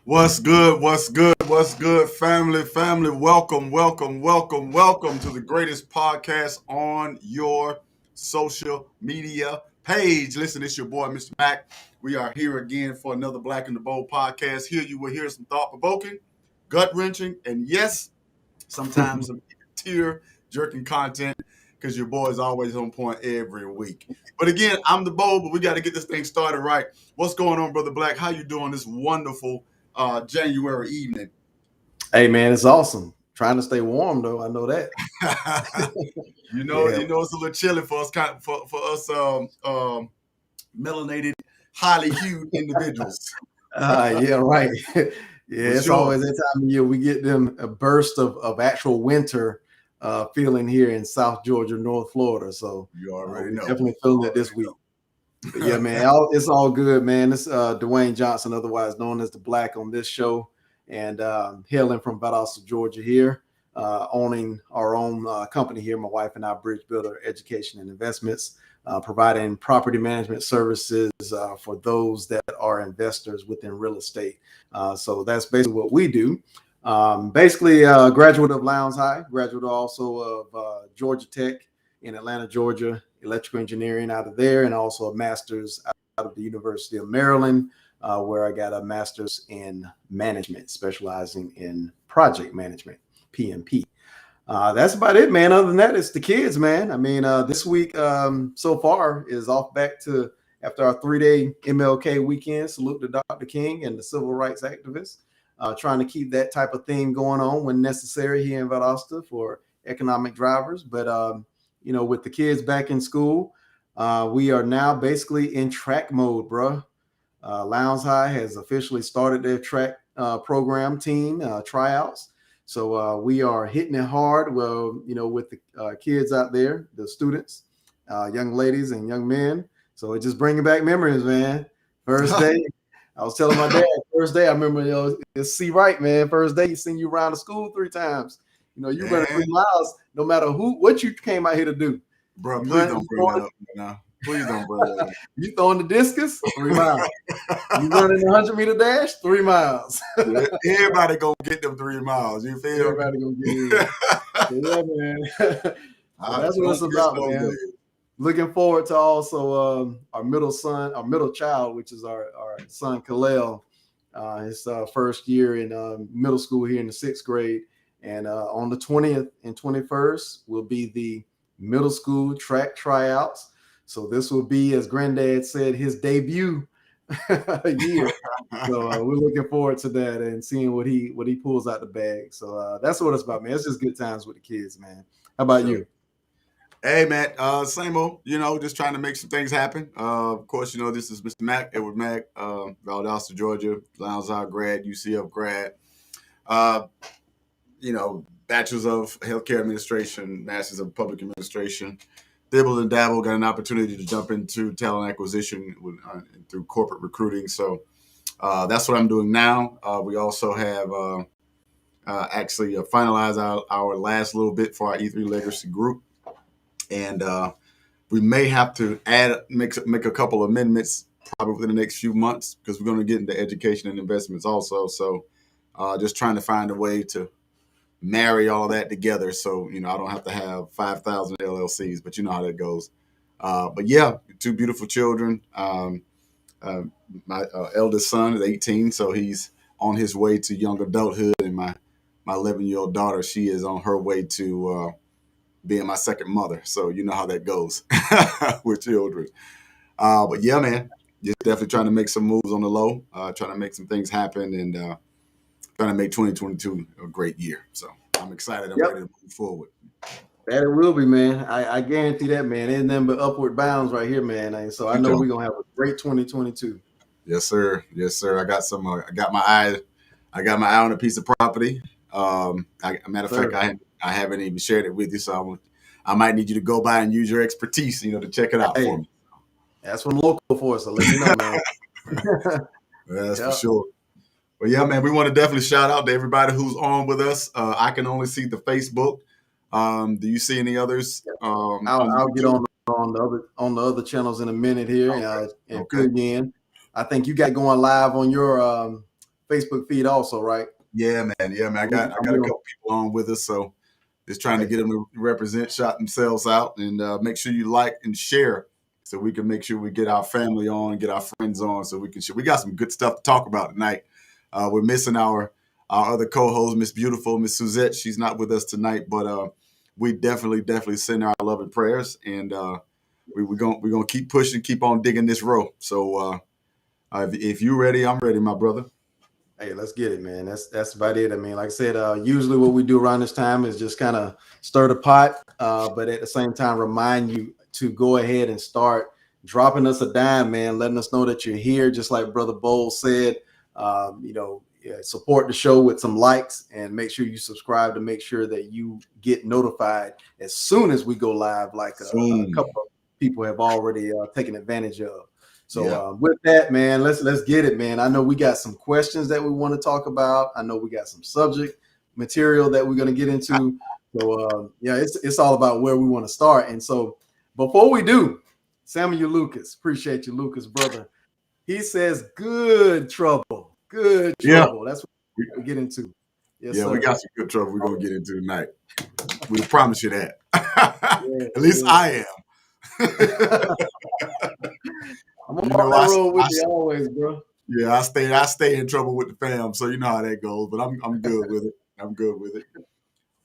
What's good? What's good? What's good, family? Family, welcome, welcome, welcome, welcome to the greatest podcast on your social media page. Listen, it's your boy, Mr. Mac. We are here again for another Black and the Bold podcast. Here you will hear some thought provoking, gut wrenching, and yes, sometimes some tear jerking content because your boy is always on point every week. But again, I'm the Bold, but we got to get this thing started right. What's going on, Brother Black? How you doing this wonderful January evening? Hey man, it's awesome. Trying to stay warm though. I know that. Yeah. It's a little chilly for us, for us melanated, highly hued individuals. Yeah, right. Yeah, For it's sure. always that time of year we get them a burst of actual winter feeling here in South Georgia, North Florida. So You already we know. definitely feeling it this week. But yeah, man, it's all good, man. It's Dwayne Johnson, otherwise known as the Black on this show, and hailing from Valdosta, Georgia here, owning our own company here, my wife and I, Bridge Builder Education and Investments, providing property management services for those that are investors within real estate. So that's basically what we do. Basically, graduate of Lowndes High, graduate also of Georgia Tech in Atlanta, Georgia, electrical engineering out of there, and also a master's out of the University of Maryland, where I got a master's in management, specializing in project management, PMP. That's about it, man. Other than that, it's the kids, man. I mean, this week so far is off back to after our 3-day MLK weekend. Salute to Dr. King and the civil rights activists. Trying to keep that type of theme going on when necessary here in Valdosta for economic drivers. But with the kids back in school, we are now basically in track mode, bro. Lowndes High has officially started their track program team tryouts. So we are hitting it hard. Well, with the kids out there, the students, young ladies and young men. So it just bringing back memories, man. First day, I was telling my dad, first day, I remember, it's C. Wright, man. First day, he seen you around the school 3 times. You running 3 miles, no matter what you came out here to do. Bro, please don't bring that up now. Please don't bring that up. You throwing the discus, 3 miles. You running the 100-meter dash, 3 miles. Everybody gonna get them 3 miles. You feel? Everybody gonna get in. Yeah, man. That's what it's about, man. Looking forward to also our middle child, which is our son Kalel, his first year in middle school here in the 6th grade. And on the 20th and 21st will be the middle school track tryouts. So this will be, as Granddad said, his debut year. So we're looking forward to that and seeing what he pulls out the bag. So that's what it's about, man. It's just good times with the kids, man. How about you? Hey, man, same old, just trying to make some things happen. Of course, this is Mr. Mac, Edward Mac, Valdosta, Georgia, Lowndes High grad, UCF grad. Bachelor's of Healthcare Administration, Master's of Public Administration. Dibble and dabble, got an opportunity to jump into talent acquisition through corporate recruiting. So that's what I'm doing now. We also have actually finalized our last little bit for our E3 Legacy group. And we may have to make a couple amendments probably within the next few months because we're going to get into education and investments also. So just trying to find a way to marry all that together so, I don't have to have 5,000 LLCs, but you know how that goes. But yeah, 2 beautiful children. My eldest son is 18, so he's on his way to young adulthood. And my 11-year-old daughter, she is on her way to being my second mother. So you know how that goes with children. But yeah, man, just definitely trying to make some moves on the low, trying to make some things happen and trying to make 2022 a great year. So I'm excited. I'm ready to move forward. That it will be, man. I guarantee that, man. Ain't nothing but upward bounds right here, man. And so I know we're going to have a great 2022. Yes, sir. Yes, sir. I got my eye on a piece of property. Matter of fact, I haven't even shared it with you, so I might need you to go by and use your expertise, to check it out for me. That's from local for us, so let me know, man. That's for sure. Well, yeah, man, we want to definitely shout out to everybody who's on with us. I can only see the Facebook. Do you see any others? I'll get on the other channels in a minute here and fill you in. I think you got going live on your Facebook feed also, right? Yeah, man. Yeah, man. I got a couple people on with us, so just trying to get them to represent, shout themselves out, and make sure you like and share, so we can make sure we get our family on, get our friends on, so we can share. We got some good stuff to talk about tonight. We're missing our other co-host, Miss Beautiful, Miss Suzette. She's not with us tonight, but we definitely send our love and prayers, and we're gonna keep pushing, keep on digging this row. So if you're ready, I'm ready, my brother. Hey, let's get it, man. That's about it. I mean, like I said, usually what we do around this time is just kind of stir the pot, but at the same time, remind you to go ahead and start dropping us a dime, man, letting us know that you're here. Just like Brother Bowles said, support the show with some likes and make sure you subscribe to make sure that you get notified as soon as we go live, like a couple of people have already taken advantage of. So with that, man, let's get it, man. I know we got some questions that we want to talk about. I know we got some subject material that we're going to get into. So it's all about where we want to start. And so before we do, Samuel Lucas, appreciate you, Lucas, brother. He says, good trouble. That's what we get into. Yes, sir. We got some good trouble we're going to get into tonight. We promise you that. At least I am. I'm on that road with you always, bro. Yeah, I stay in trouble with the fam, so you know how that goes. But I'm good with it. I'm good with it.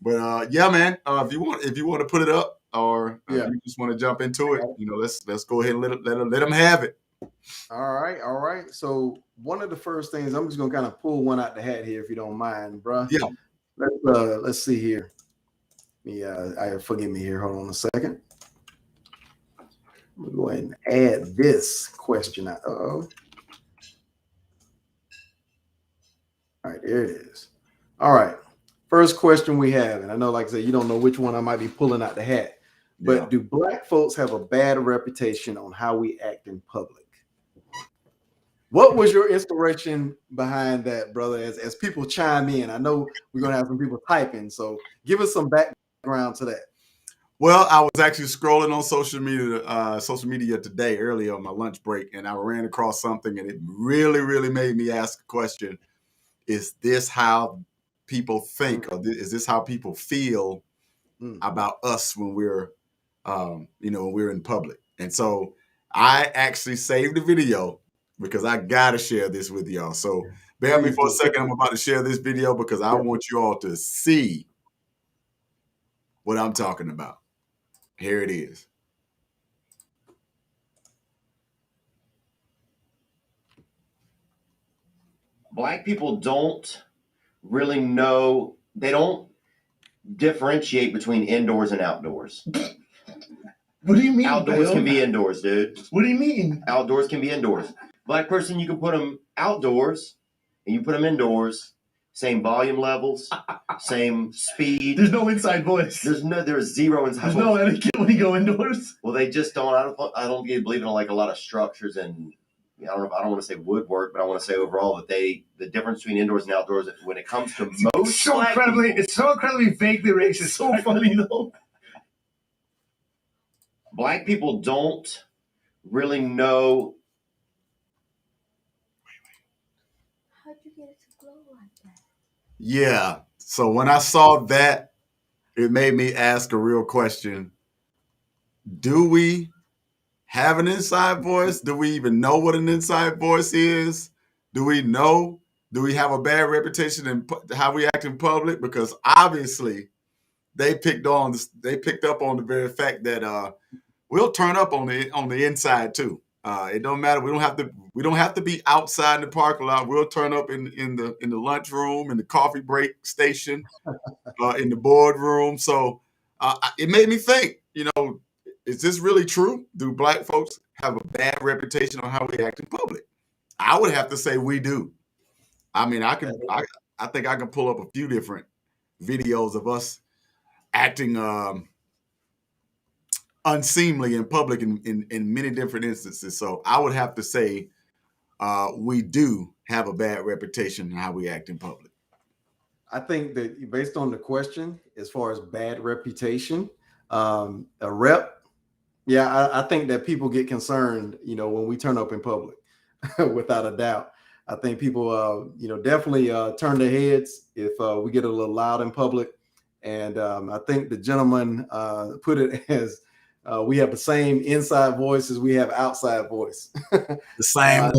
But yeah, man. If you want to put it up, or you just want to jump into it, let's go ahead and let them have it. All right. So one of the first things, I'm just gonna kind of pull one out the hat here, if you don't mind, bro. Yeah. Let's see here. Forgive me here. Hold on a second. We'll go ahead and add this question out. All right, there it is. All right. First question we have, and I know, like I said, you don't know which one I might be pulling out the hat, but do Black folks have a bad reputation on how we act in public? What was your inspiration behind that, brother? As people chime in, I know we're gonna have some people typing, so give us some background to that. Well, I was actually scrolling on social media today, earlier on my lunch break, and I ran across something, and it really made me ask a question: is this how people think, or is this how people feel about us when we're, when we're in public? And so I actually saved the video because I gotta share this with y'all. So bear with me for a second. I'm about to share this video because I want you all to see what I'm talking about. Here it is. Black people don't really know, they don't differentiate between indoors and outdoors. What do you mean? Outdoors can be indoors, dude. What do you mean? Outdoors can be indoors. Black person, you can put them outdoors and you put them indoors, same volume levels, same speed. There's no inside voice. There's zero inside voice. There's no etiquette when you go indoors. Well, they just don't. I don't believe in like a lot of structures and I don't want to say woodwork, but I want to say overall that the difference between indoors and outdoors when it comes to most it's so incredibly vaguely racist. It's so funny though. Black people don't really know. How'd you get it to glow like that? Yeah. So when I saw that, it made me ask a real question. Do we have an inside voice? Do we even know what an inside voice is? Do we know? Do we have a bad reputation in how we act in public? Because obviously they picked up on the very fact that we'll turn up on the inside too. It don't matter. We don't have to be outside in the parking lot. We'll turn up in the lunchroom, in the coffee break station, in the boardroom. So it made me think. Is this really true? Do Black folks have a bad reputation on how we act in public? I would have to say we do. I mean, I think I can pull up a few different videos of us acting unseemly in public in many different instances. So I would have to say we do have a bad reputation in how we act in public. I think that based on the question, as far as bad reputation, a rep, I think that people get concerned, when we turn up in public, without a doubt. I think people, definitely turn their heads if we get a little loud in public. And I think the gentleman put it as we have the same inside voice as we have outside voice. The same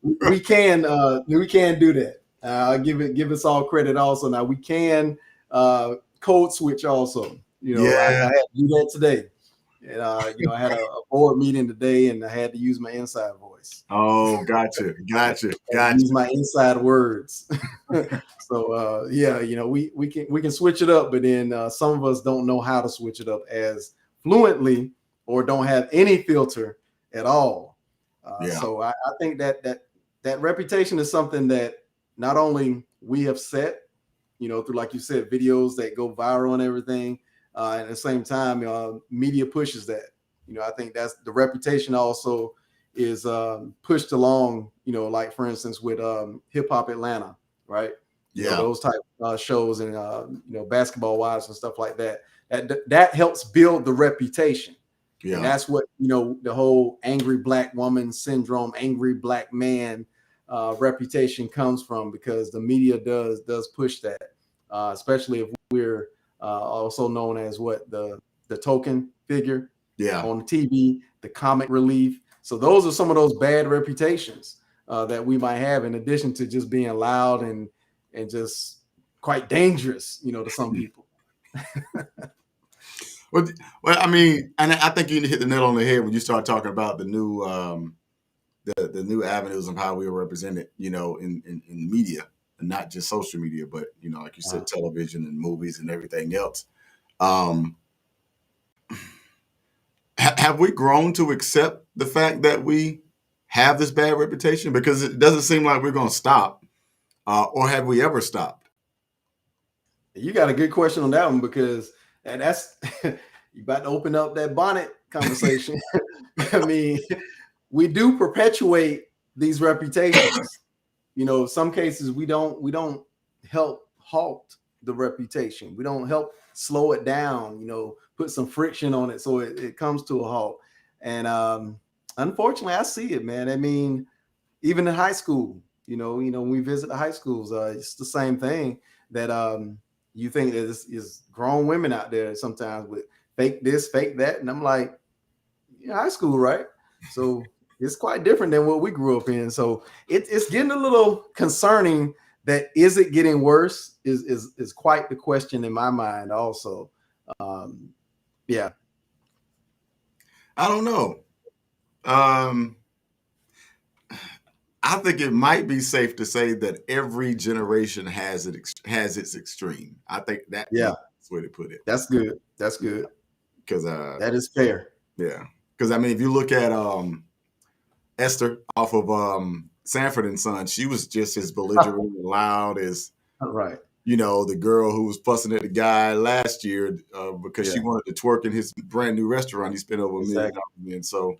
we can do that. Give us all credit also. Now we can code switch also. I had to do that today. And I had a board meeting today, and I had to use my inside voice. Oh, gotcha. Use my inside words. So we can switch it up, but then some of us don't know how to switch it up as fluently, or don't have any filter at all. So I think that reputation is something that not only we have set, through, like you said, videos that go viral and everything. At the same time, media pushes that. I think that's the reputation also is pushed along. Like for instance with Hip Hop Atlanta, right? Those type shows, and Basketball Wives and stuff like that. That helps build the reputation. Yeah. And that's what the whole angry black woman syndrome, angry black man reputation comes from, because the media does push that, especially if we're also known as the token figure on TV, the comic relief. So those are some of those bad reputations that we might have, in addition to just being loud and just quite dangerous, to some people. Well, I mean, and I think you hit the nail on the head when you start talking about the new the new avenues of how we are represented, in media, and not just social media, but like you said, television and movies and everything else. Have we grown to accept the fact that we have this bad reputation? Because it doesn't seem like we're going to stop, or have we ever stopped? You got a good question on that one, because that's you about to open up that bonnet conversation. I mean, we do perpetuate these reputations. Some cases we don't help halt the reputation. We don't help slow it down, put some friction on it so it comes to a halt. And unfortunately, I see it, man. I mean, even in high school, when we visit the high schools, it's the same thing that you think that is grown women out there sometimes with fake this, fake that. And I'm like, high school, right? So it's quite different than what we grew up in. So it's getting a little concerning. That is it getting worse is quite the question in my mind also. Yeah. I don't know. I think it might be safe to say that every generation has its extreme. I think that's the way to put it. That's good. Because that is fair. Yeah. Because I mean, if you look at Esther off of Sanford and Son, she was just as belligerent and loud as the girl who was fussing at the guy last year because she wanted to twerk in his brand new restaurant he spent over $1 million in. So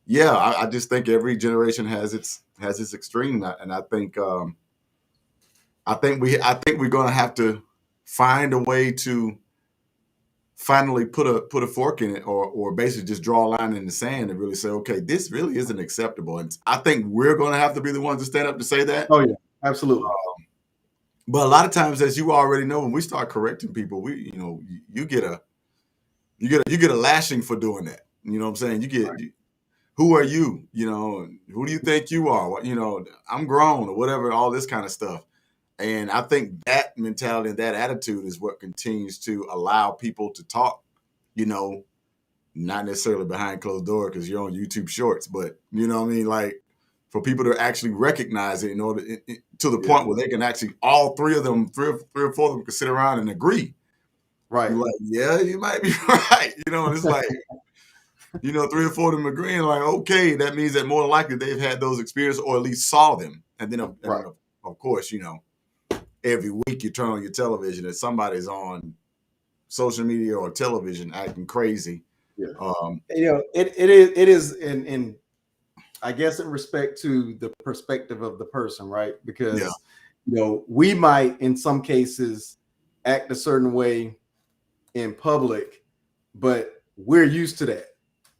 I just think every generation has its extreme, and I think we're gonna have to find a way to finally put a fork in it, or basically just draw a line in the sand and really say, okay, this really isn't acceptable. And I think we're going to have to be the ones to stand up to say that. Oh yeah, absolutely. But a lot of times, as you already know, when we start correcting people, you get a lashing for doing that. You know what I'm saying? Who are you? Who do you think you are? I'm grown, or whatever, all this kind of stuff. And I think that mentality and that attitude is what continues to allow people to talk, not necessarily behind closed door because you're on YouTube Shorts, but you know what I mean? Like, for people to actually recognize it to the point where they can actually, all three or four of them can sit around and agree. Right. You're like, yeah, you might be right. And it's like, 3 or 4 of them agreeing, like, okay, that means that more than likely they've had those experiences or at least saw them. And then, of course, every week you turn on your television and somebody's on social media or television acting crazy. Yeah. It is in I guess in respect to the perspective of the person, right? Because we might in some cases act a certain way in public, but we're used to that.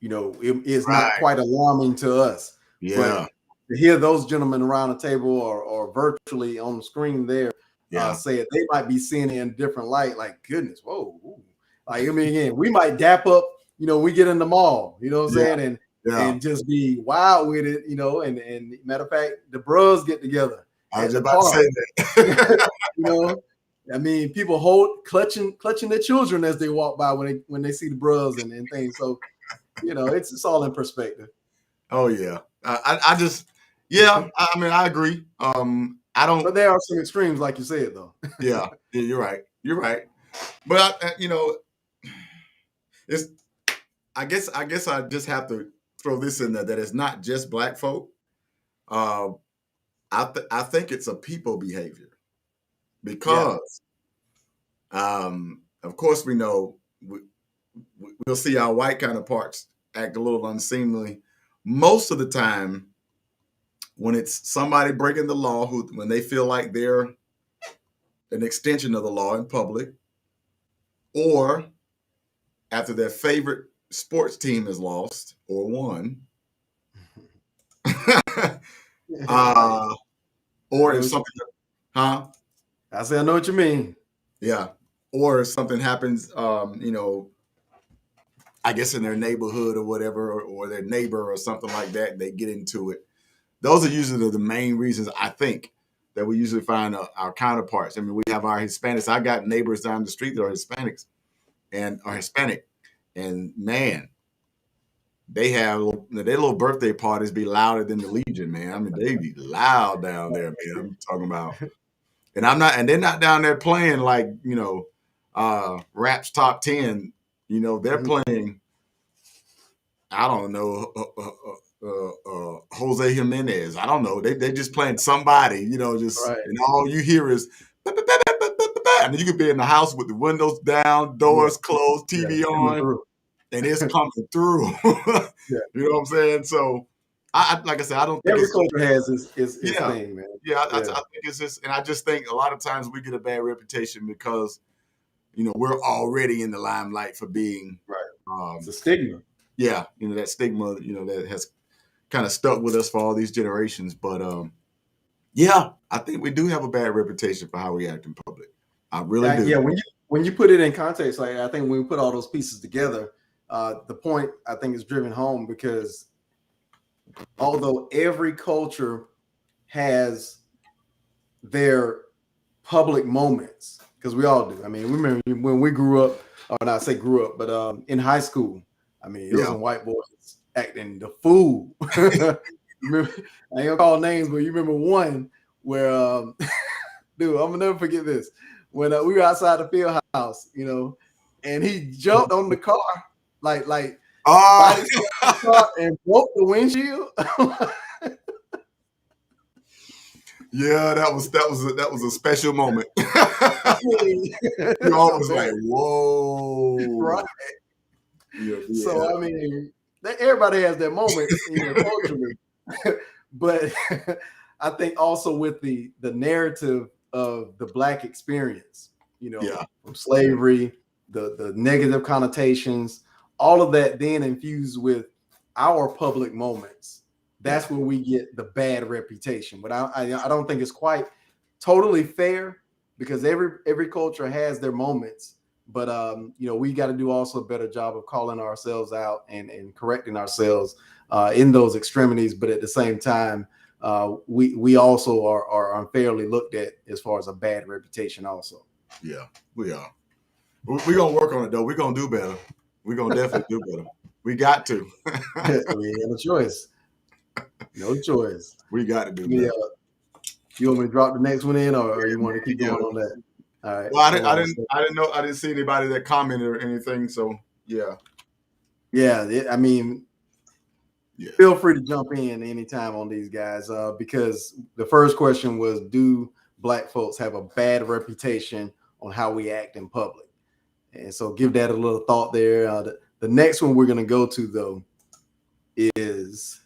It is not quite alarming to us. Yeah. to hear those gentlemen around the table or virtually on the screen there say it, they might be seeing it in a different light. Like, goodness, whoa. Ooh. Like, I mean, again, we might dap up, we get in the mall, you know what I'm saying? And just be wild with it, and matter of fact, the bros get together. I was about to say that. I mean, people clutching their children as they walk by when they see the bros and things. So, it's all in perspective. Oh yeah. I mean, I agree. But there are some extremes, like you said, though. Yeah, you're right. You're right. But it's. I guess I just have to throw this in there that it's not just black folk. I think it's a people behavior because, of course, we know we'll see our white counterparts act a little unseemly. Most of the time, when it's somebody breaking the law, when they feel like they're an extension of the law in public, or after their favorite sports team is lost or won, or if something, I say I know what you mean. Yeah, or if something happens, I guess in their neighborhood or whatever, or their neighbor or something like that, they get into it. Those are usually the main reasons I think that we usually find our counterparts. I mean, we have our Hispanics. I got neighbors down the street that are Hispanics and are Hispanic, and man, they have their little birthday parties be louder than the Legion, man. I mean, they be loud down there, man. I'm talking about, and they're not down there playing like Rap's top 10. They're playing. I don't know. Jose Jimenez. I don't know. They just playing somebody, right. And all you hear is, and you could be in the house with the windows down, doors closed, TV on, and it's coming through. You know what I'm saying? So, like I said, I don't think every culture has its thing, man. Yeah, I think it's just, and I just think a lot of times we get a bad reputation because, we're already in the limelight for being right. It's a stigma. Yeah, that stigma, that has kind of stuck with us for all these generations. But I think we do have a bad reputation for how we act in public. I really do. Yeah, when you put it in context, like I think when we put all those pieces together, the point I think is driven home because although every culture has their public moments, because we all do. I mean, remember when we grew up, or not say grew up, but in high school, I mean, it was some white boys acting the fool. Remember, I ain't gonna call names, but you remember one where, dude, I'm gonna never forget this. When we were outside the field house, and he jumped on the car, like the car and broke the windshield. Yeah, that was a special moment. You always like, whoa, right? Yeah. So I mean, everybody has their moment, culturally, but I think also with the narrative of the Black experience, from slavery, the negative connotations, all of that then infused with our public moments. That's where we get the bad reputation. But I don't think it's quite totally fair because every culture has their moments. But we got to do also a better job of calling ourselves out and correcting ourselves in those extremities. But at the same time, we also are unfairly looked at as far as a bad reputation also. Yeah, we are. We're gonna work on it though. We're gonna do better. We're gonna definitely do better. We got to. We have a choice. No choice. We got to do better. You want me to drop the next one in, or you want to keep going on that? All right. Well, I didn't know. I didn't see anybody that commented or anything. So yeah. I mean, feel free to jump in anytime on these guys, because the first question was, do Black folks have a bad reputation on how we act in public? And so give that a little thought there. The next one we're going to go to, though, is,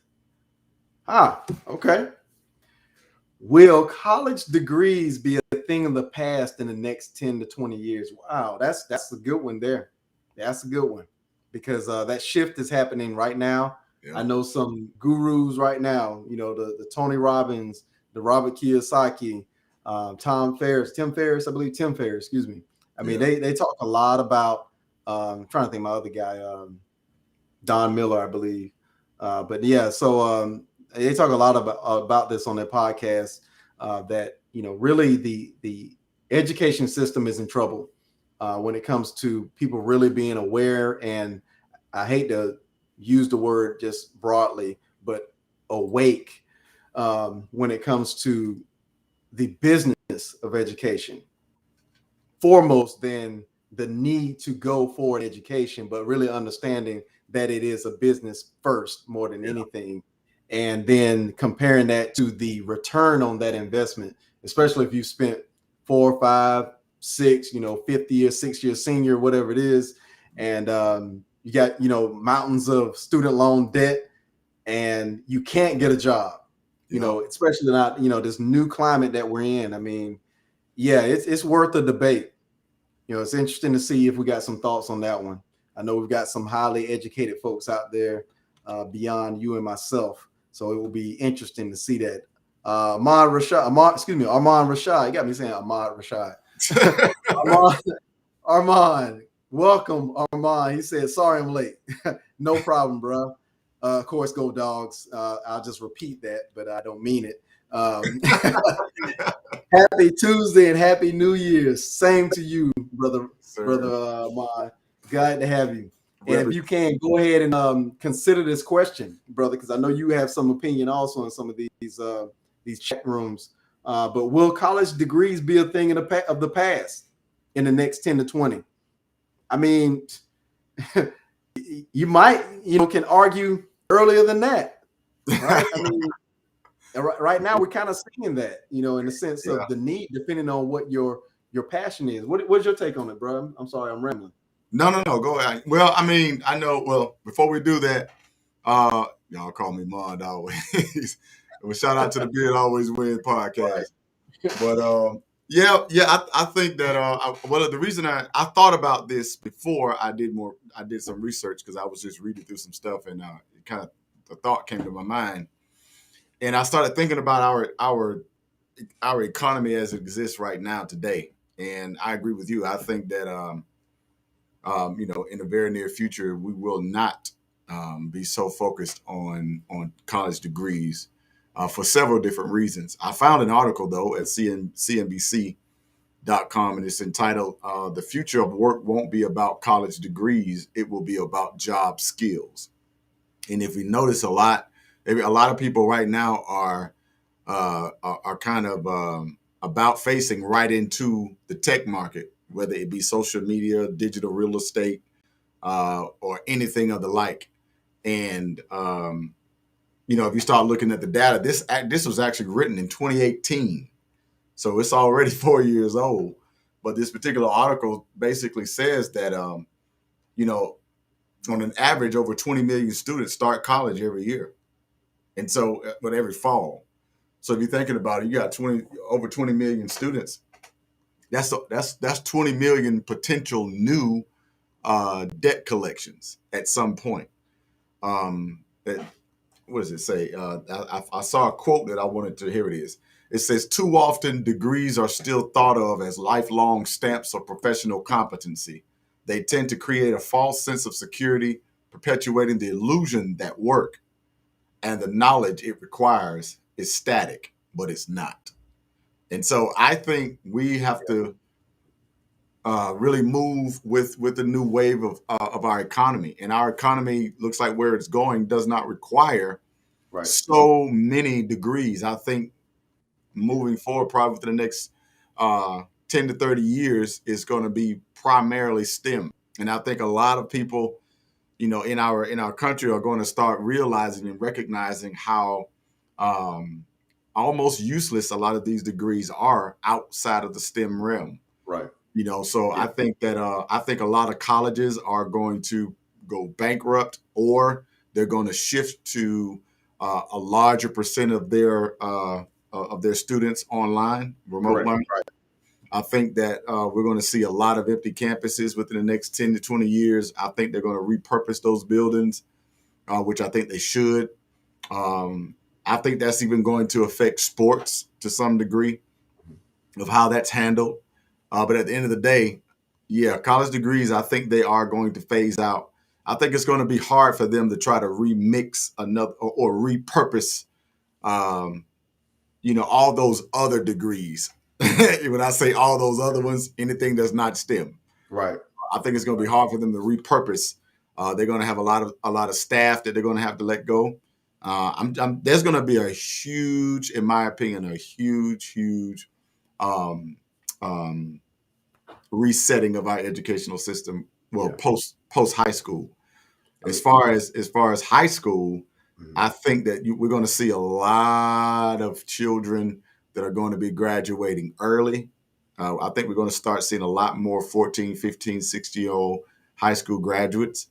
okay. Will college degrees be a thing of the past in the next 10 to 20 years? Wow, that's a good one there. That's a good one because that shift is happening right now. I know some gurus right now, you know, the Tony Robbins, the Robert Kiyosaki, Tim Ferriss, I believe Tim Ferriss, excuse me. I mean, they talk a lot about, I'm trying to think my other guy, Don Miller, I believe. But yeah, so they talk a lot about this on their podcast, that, you know, really the education system is in trouble when it comes to people really being aware. And I hate to use the word just broadly, but awake when it comes to the business of education, foremost than the need to go for an education, but really understanding that it is a business first more than anything. And then comparing that to the return on that investment, especially if you spent 4, 5, 6, you know, 50 year, 6-year senior, whatever it is. And you got, you know, mountains of student loan debt and you can't get a job, you know, especially not, you know, this new climate that we're in. I mean, yeah, it's worth a debate. You know, it's interesting to see if we got some thoughts on that one. I know we've got some highly educated folks out there beyond you and myself, so it will be interesting to see that. Armand Rashad. You got me saying Ahmad Rashad. Armand, welcome, Armand. He said, "Sorry, I'm late." No problem, bro. Of course, go Dogs. I'll just repeat that, but I don't mean it. Happy Tuesday and Happy New Year's. Same to you, brother Ahmad. Glad to have you. And if you can, go ahead and consider this question, brother, because I know you have some opinion also in some of these chat rooms. But will college degrees be a thing of the past in the next 10 to 20? I mean, you might, you know, can argue earlier than that, right? I mean, right now we're kind of seeing that, you know, in the sense of the need, depending on what your passion is. What's your take on it, bro? I'm sorry, I'm rambling. No, go ahead. Well, I mean, I know. Well, before we do that, y'all call me Mond always. Well, shout out to the Beard Always Win podcast. But I think that the reason I thought about this before I did some research, because I was just reading through some stuff and it kind of the thought came to my mind, and I started thinking about our economy as it exists right now today. And I agree with you. I think that you know, in the very near future, we will not be so focused on college degrees for several different reasons. I found an article, though, at CNBC.com, and it's entitled "The Future of Work Won't Be About College Degrees, It Will Be About Job Skills." And if we notice a lot of people right now are kind of about facing right into the tech market, whether it be social media, digital real estate, or anything of the like. And you know, if you start looking at the data, this was actually written in 2018, so it's already 4 years old. But this particular article basically says that you know, on an average, over 20 million students start college every year, and so but every fall. So if you're thinking about it, you got over 20 million students. That's 20 million potential new debt collections at some point. What does it say? I saw a quote that I wanted to hear. It is. It says, "Too often degrees are still thought of as lifelong stamps of professional competency. They tend to create a false sense of security, perpetuating the illusion that work and the knowledge it requires is static, but it's not." And so I think we have to really move with the new wave of our economy. And our economy looks like where it's going does not require so many degrees. I think moving forward, probably within the next 10 to 30 years, is going to be primarily STEM. And I think a lot of people, you know, in our country are going to start realizing and recognizing how almost useless a lot of these degrees are outside of the STEM realm. Right. You know, so I think that I think a lot of colleges are going to go bankrupt, or they're going to shift to a larger percent of their students online, remote learning. Right. I think that we're going to see a lot of empty campuses within the next 10 to 20 years. I think they're going to repurpose those buildings which I think they should. I think that's even going to affect sports to some degree of how that's handled. But at the end of the day, yeah, college degrees, I think they are going to phase out. I think it's going to be hard for them to try to remix another or repurpose, um, all those other degrees. When I say all those other ones, anything that's not STEM. Right. I think it's going to be hard for them to repurpose. They're going to have a lot of staff that they're going to have to let go. There's going to be a huge, in my opinion, a huge um, um, resetting of our educational system. Well, post high school. As far as high school, I think that we're going to see a lot of children that are going to be graduating early. I think we're going to start seeing a lot more 14, 15, 16-year-old high school graduates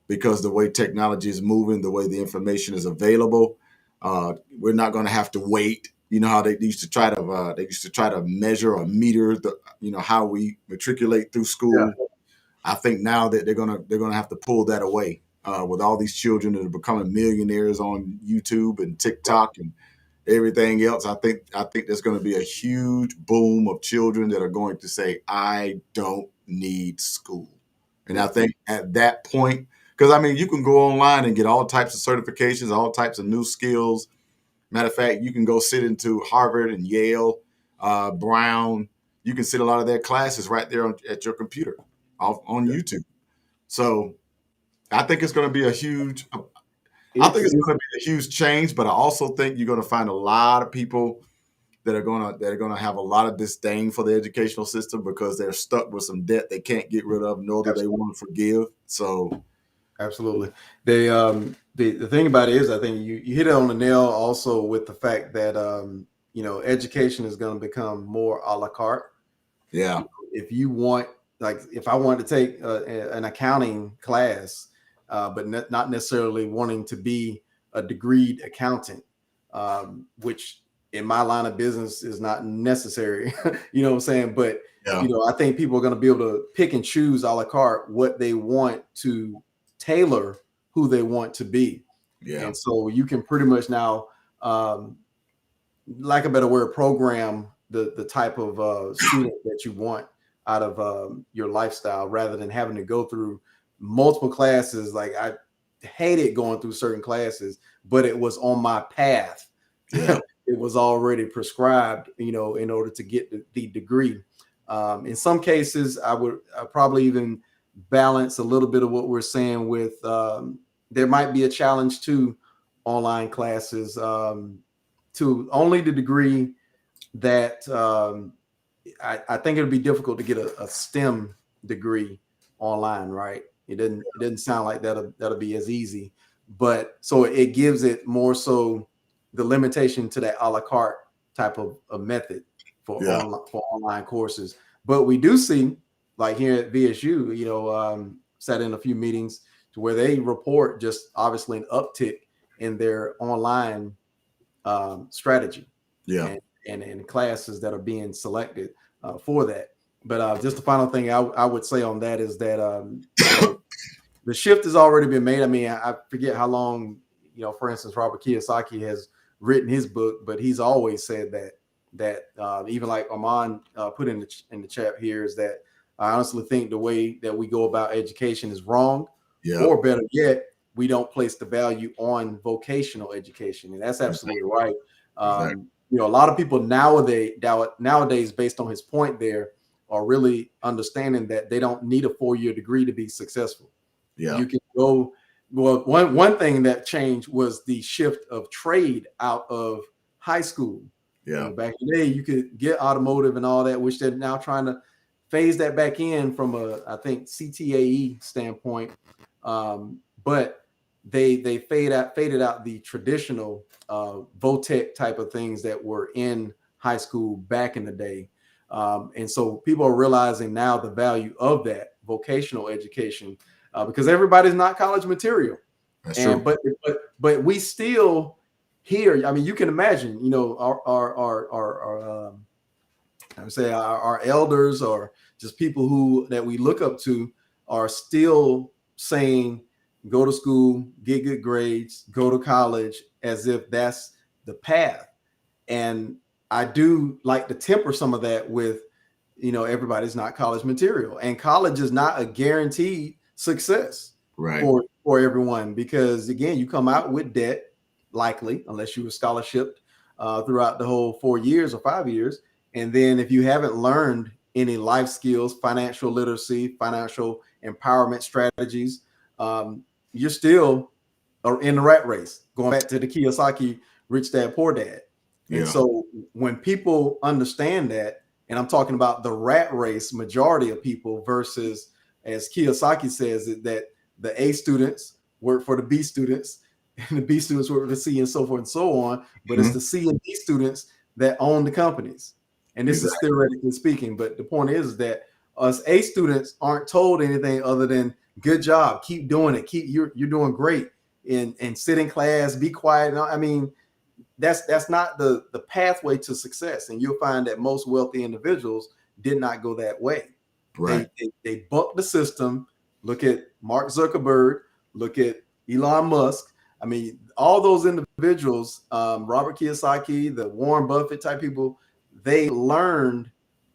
because the way technology is moving, the way the information is available, we're not going to have to wait. You know how they used to try to measure or meter how we matriculate through school. Yeah. I think now that they're gonna have to pull that away with all these children that are becoming millionaires on YouTube and TikTok and everything else. I think there's going to be a huge boom of children that are going to say, "I don't need school," and I think at that point, because I mean, you can go online and get all types of certifications, all types of new skills. Matter of fact, you can go sit into Harvard and Yale, Brown. You can sit a lot of their classes right there at your computer on YouTube. So I think it's going to be a huge. I think it's going to be a huge change, but I also think you're going to find a lot of people that are going to have a lot of disdain for the educational system because they're stuck with some debt they can't get rid of, nor do they want to forgive. So, absolutely. The thing about it is, I think you hit it on the nail also with the fact that education is going to become more a la carte. Yeah. If you want, like, if I wanted to take an accounting class, but not necessarily wanting to be a degreed accountant, which in my line of business is not necessary. You know what I'm saying? But I think people are going to be able to pick and choose a la carte what they want to tailor who they want to be. Yeah. And so you can pretty much now, like a better word, program the type of student that you want out of your lifestyle rather than having to go through multiple classes. Like, I hated going through certain classes, but it was on my path. Yeah. It was already prescribed, in order to get the degree. In some cases, I probably even balance a little bit of what we're saying with there might be a challenge to online classes to only the degree that I think it would be difficult to get a STEM degree online, right? It didn't sound like that'll be as easy, but so it gives it more so the limitation to that a la carte type of method for online courses. But we do see, like here at VSU, sat in a few meetings to where they report just obviously an uptick in their online strategy. Yeah. And classes that are being selected for that. But just the final thing I would say on that is that the shift has already been made. I mean, I forget how long, for instance, Robert Kiyosaki has written his book, but he's always said that even like Armand put in the chat here is that I honestly think the way that we go about education is wrong, or better yet, we don't place the value on vocational education, and that's absolutely right. Exactly. A lot of people nowadays, based on his point there, are really understanding that they don't need a 4-year degree to be successful. Yeah. You can go. Well, one thing that changed was the shift of trade out of high school. Yeah. Back in the day, you could get automotive and all that, which they're now trying to phase that back in from I think CTAE standpoint. But they faded out the traditional VOTEC type of things that were in high school back in the day. And so people are realizing now the value of that vocational education because everybody's not college material. That's true. But we still here. I mean, you can imagine, I would say our elders or just people that we look up to are still saying, go to school, get good grades, go to college, as if that's the path. And I do like to temper some of that with, everybody's not college material, and college is not a guaranteed success Right. for everyone, because again, you come out with debt, likely, unless you were scholarshiped throughout the whole 4 years or 5 years. And then if you haven't learned any life skills, financial literacy, financial empowerment strategies, you're still in the rat race. Going back to the Kiyosaki Rich Dad Poor Dad. And Yeah. so when people understand that, and I'm talking about the rat race, majority of people, versus, as Kiyosaki says, that the A students work for the B students, and the B students work for the C, and so forth and so on. But it's the C and D students that own the companies. And this is theoretically speaking. But the point is that us A students aren't told anything other than good job, keep doing it, you're doing great, and sit in class, be quiet. I mean, that's not the pathway to success. And you'll find that most wealthy individuals did not go that way. Right. They bucked the system. Look at Mark Zuckerberg, look at Elon Musk. I mean, all those individuals, Robert Kiyosaki, the Warren Buffett type people, they learned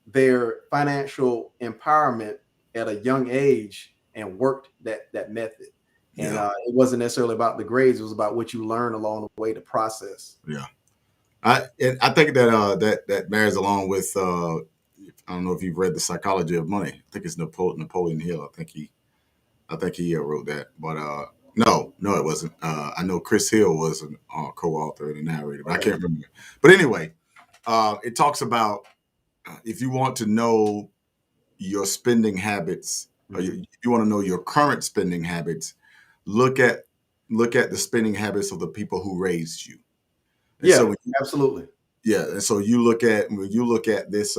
their financial empowerment at a young age and worked that method. And it wasn't necessarily about the grades; it was about what you learn along the way, to process. Yeah, I think that marries along with I don't know if you've read The Psychology of Money. I think it's Napoleon Hill. I think he wrote that, but no, it wasn't. I know Chris Hill was a co-author and a narrator, but I can't remember. But anyway, it talks about if you want to know your spending habits, or you want to know your current spending habits, look at the spending habits of the people who raised you. And yeah, so absolutely. Yeah, and so when you look at this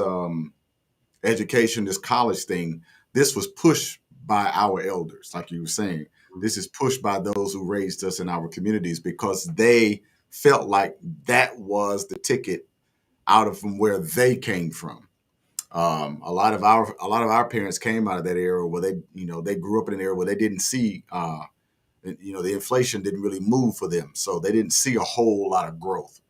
education, this college thing, this was pushed by our elders, like you were saying. This is pushed by those who raised us in our communities, because they felt like that was the ticket out of from where they came from. A lot of our parents came out of that era where they grew up in an era where they didn't see the inflation didn't really move for them, so they didn't see a whole lot of growth.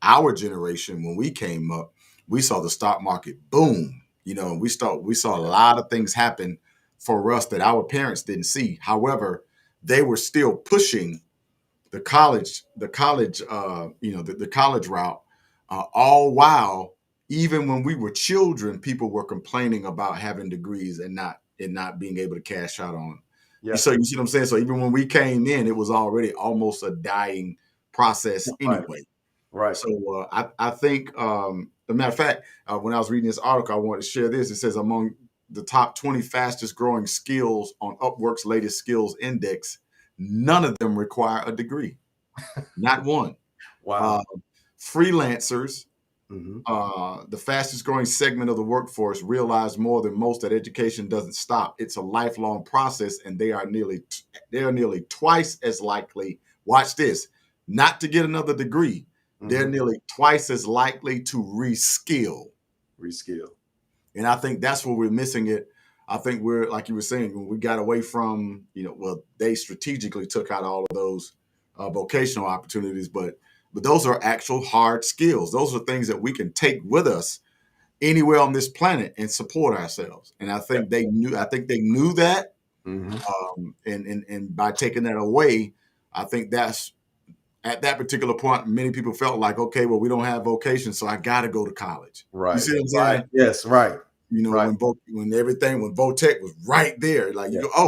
Our generation, when we came up, we saw the stock market boom. We saw a lot of things happen for us that our parents didn't see. However, they were still pushing the college route, all while, even when we were children, people were complaining about having degrees and not being able to cash out on. Yeah. So you see what I'm saying? So even when we came in, it was already almost a dying process anyway. Right. So I think, as a matter of fact, when I was reading this article, I wanted to share this. It says among the top 20 fastest growing skills on Upwork's latest skills index, none of them require a degree. Not one. Wow. Freelancers, the fastest growing segment of the workforce, realize more than most that education doesn't stop. It's a lifelong process, and they are nearly twice as likely, watch this, not to get another degree. They're nearly twice as likely to reskill. And I think that's where we're missing it. I think we're, like you were saying, when we got away from, they strategically took out all of those vocational opportunities, but those are actual hard skills. Those are things that we can take with us anywhere on this planet and support ourselves. And I think they knew that. And by taking that away, I think that's, at that particular point, many people felt like, okay, well, we don't have vocation, so I got to go to college. Right. You see what I'm saying? Right. Yes. Right. When Votech was right there, like you go,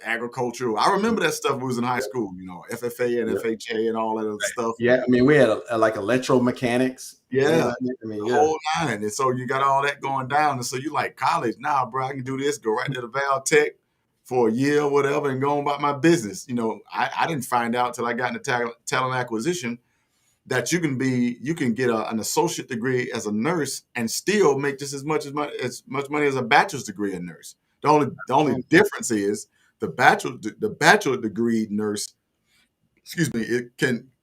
agriculture. I remember that stuff when we was in high school. FFA and FHA and all that other stuff. Yeah, I mean, we had like electromechanics. Yeah, the whole nine. And so you got all that going down, and so you like college now, bro. I can do this. Go right to the Val Tech for a year or whatever and go on about my business. I didn't find out till I got into talent acquisition that you can get an associate degree as a nurse and still make just as much money as a bachelor's degree in nurse. The only difference is the bachelor degree nurse,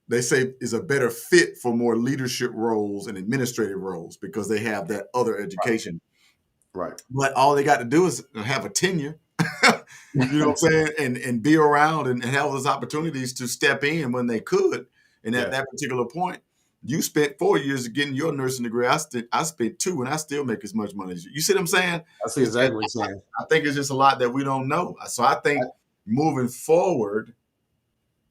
they say is a better fit for more leadership roles and administrative roles because they have that other education. Right. But all they got to do is have a tenure. You know what I'm saying? And be around and have those opportunities to step in when they could. And at that particular point, you spent 4 years getting your nursing degree. I spent 2, and I still make as much money as you. You see what I'm saying? I see exactly what you're saying. I think it's just a lot that we don't know. So I think moving forward,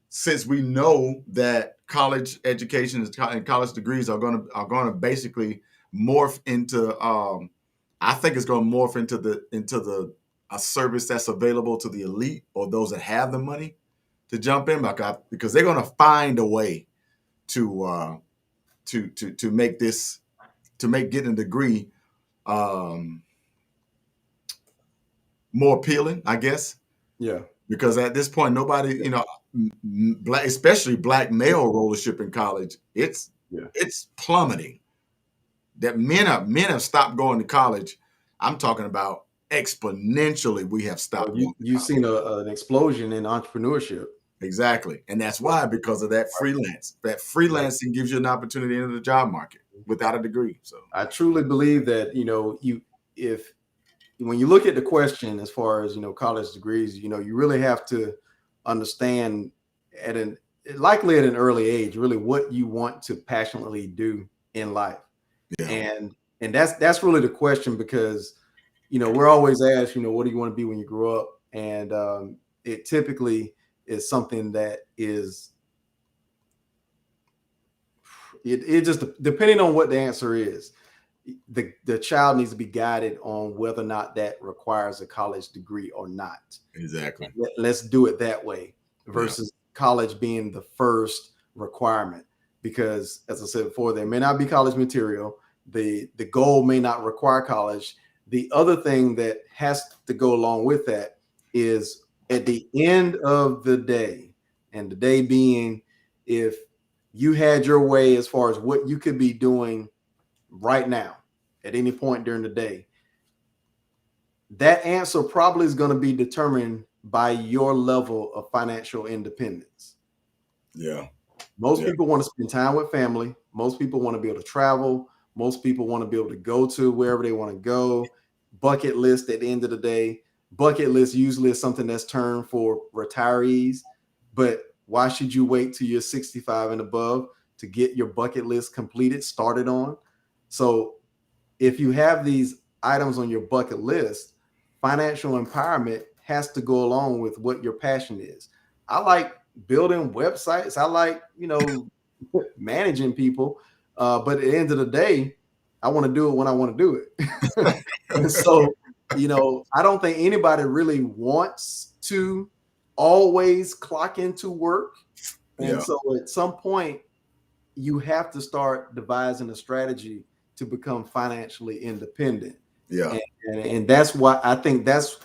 since we know that college education and college degrees are going to basically morph into, I think it's going to morph into a service that's available to the elite or those that have the money to jump in, because they're going to find a way to make getting a degree more appealing, I guess. Yeah. Because at this point, nobody, especially black male rollership in college, it's plummeting. That men have stopped going to college. I'm talking about exponentially. We have stopped. You've seen an explosion in entrepreneurship. Exactly, and that's why, because of that freelance. That freelancing gives you an opportunity into the job market without a degree. So I truly believe that when you look at the question as far as college degrees, you really have to understand likely at an early age really what you want to passionately do in life. And that's really the question, because we're always asked, what do you want to be when you grow up? And it typically is something that is it just depending on what the answer is. The child needs to be guided on whether or not that requires a college degree or not. Exactly. Let's do it that way versus college being the first requirement, because as I said before, there may not be college material. The goal may not require college. The other thing that has to go along with that is at the end of the day, and the day being, if you had your way as far as what you could be doing right now at any point during the day, that answer probably is going to be determined by your level of financial independence. Most people want to spend time with family. Most people want to be able to travel. Most people want to be able to go to wherever they want to go. Bucket list at the end of the day. Bucket list usually is something that's termed for retirees, but why should you wait till you're 65 and above to get your bucket list completed, started on? So if you have these items on your bucket list, financial empowerment has to go along with what your passion is. I like building websites. I like, managing people. But at the end of the day, I want to do it when I want to do it. And so, I don't think anybody really wants to always clock into work. And so at some point, you have to start devising a strategy to become financially independent. And that's why I think that's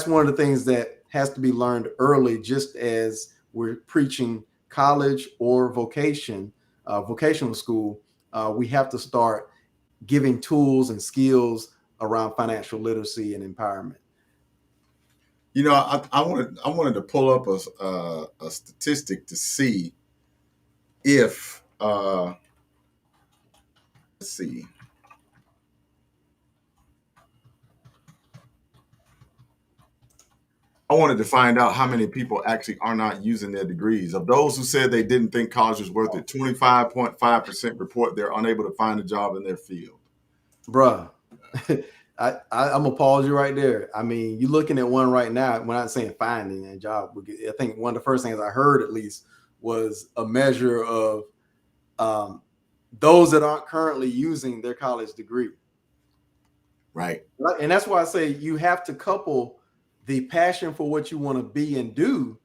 one of the things that has to be learned early, just as we're preaching college or vocational school. We have to start giving tools and skills around financial literacy and empowerment. I wanted to pull up a statistic to see if let's see. I wanted to find out how many people actually are not using their degrees. Of those who said they didn't think college was worth it, 25.5% report they're unable to find a job in their field. Bruh, I'm gonna pause you right there. I mean, you're looking at one right now. We're not saying finding a job. I think one of the first things I heard, at least, was a measure of those that aren't currently using their college degree. Right. And that's why I say you have to couple the passion for what you want to be and do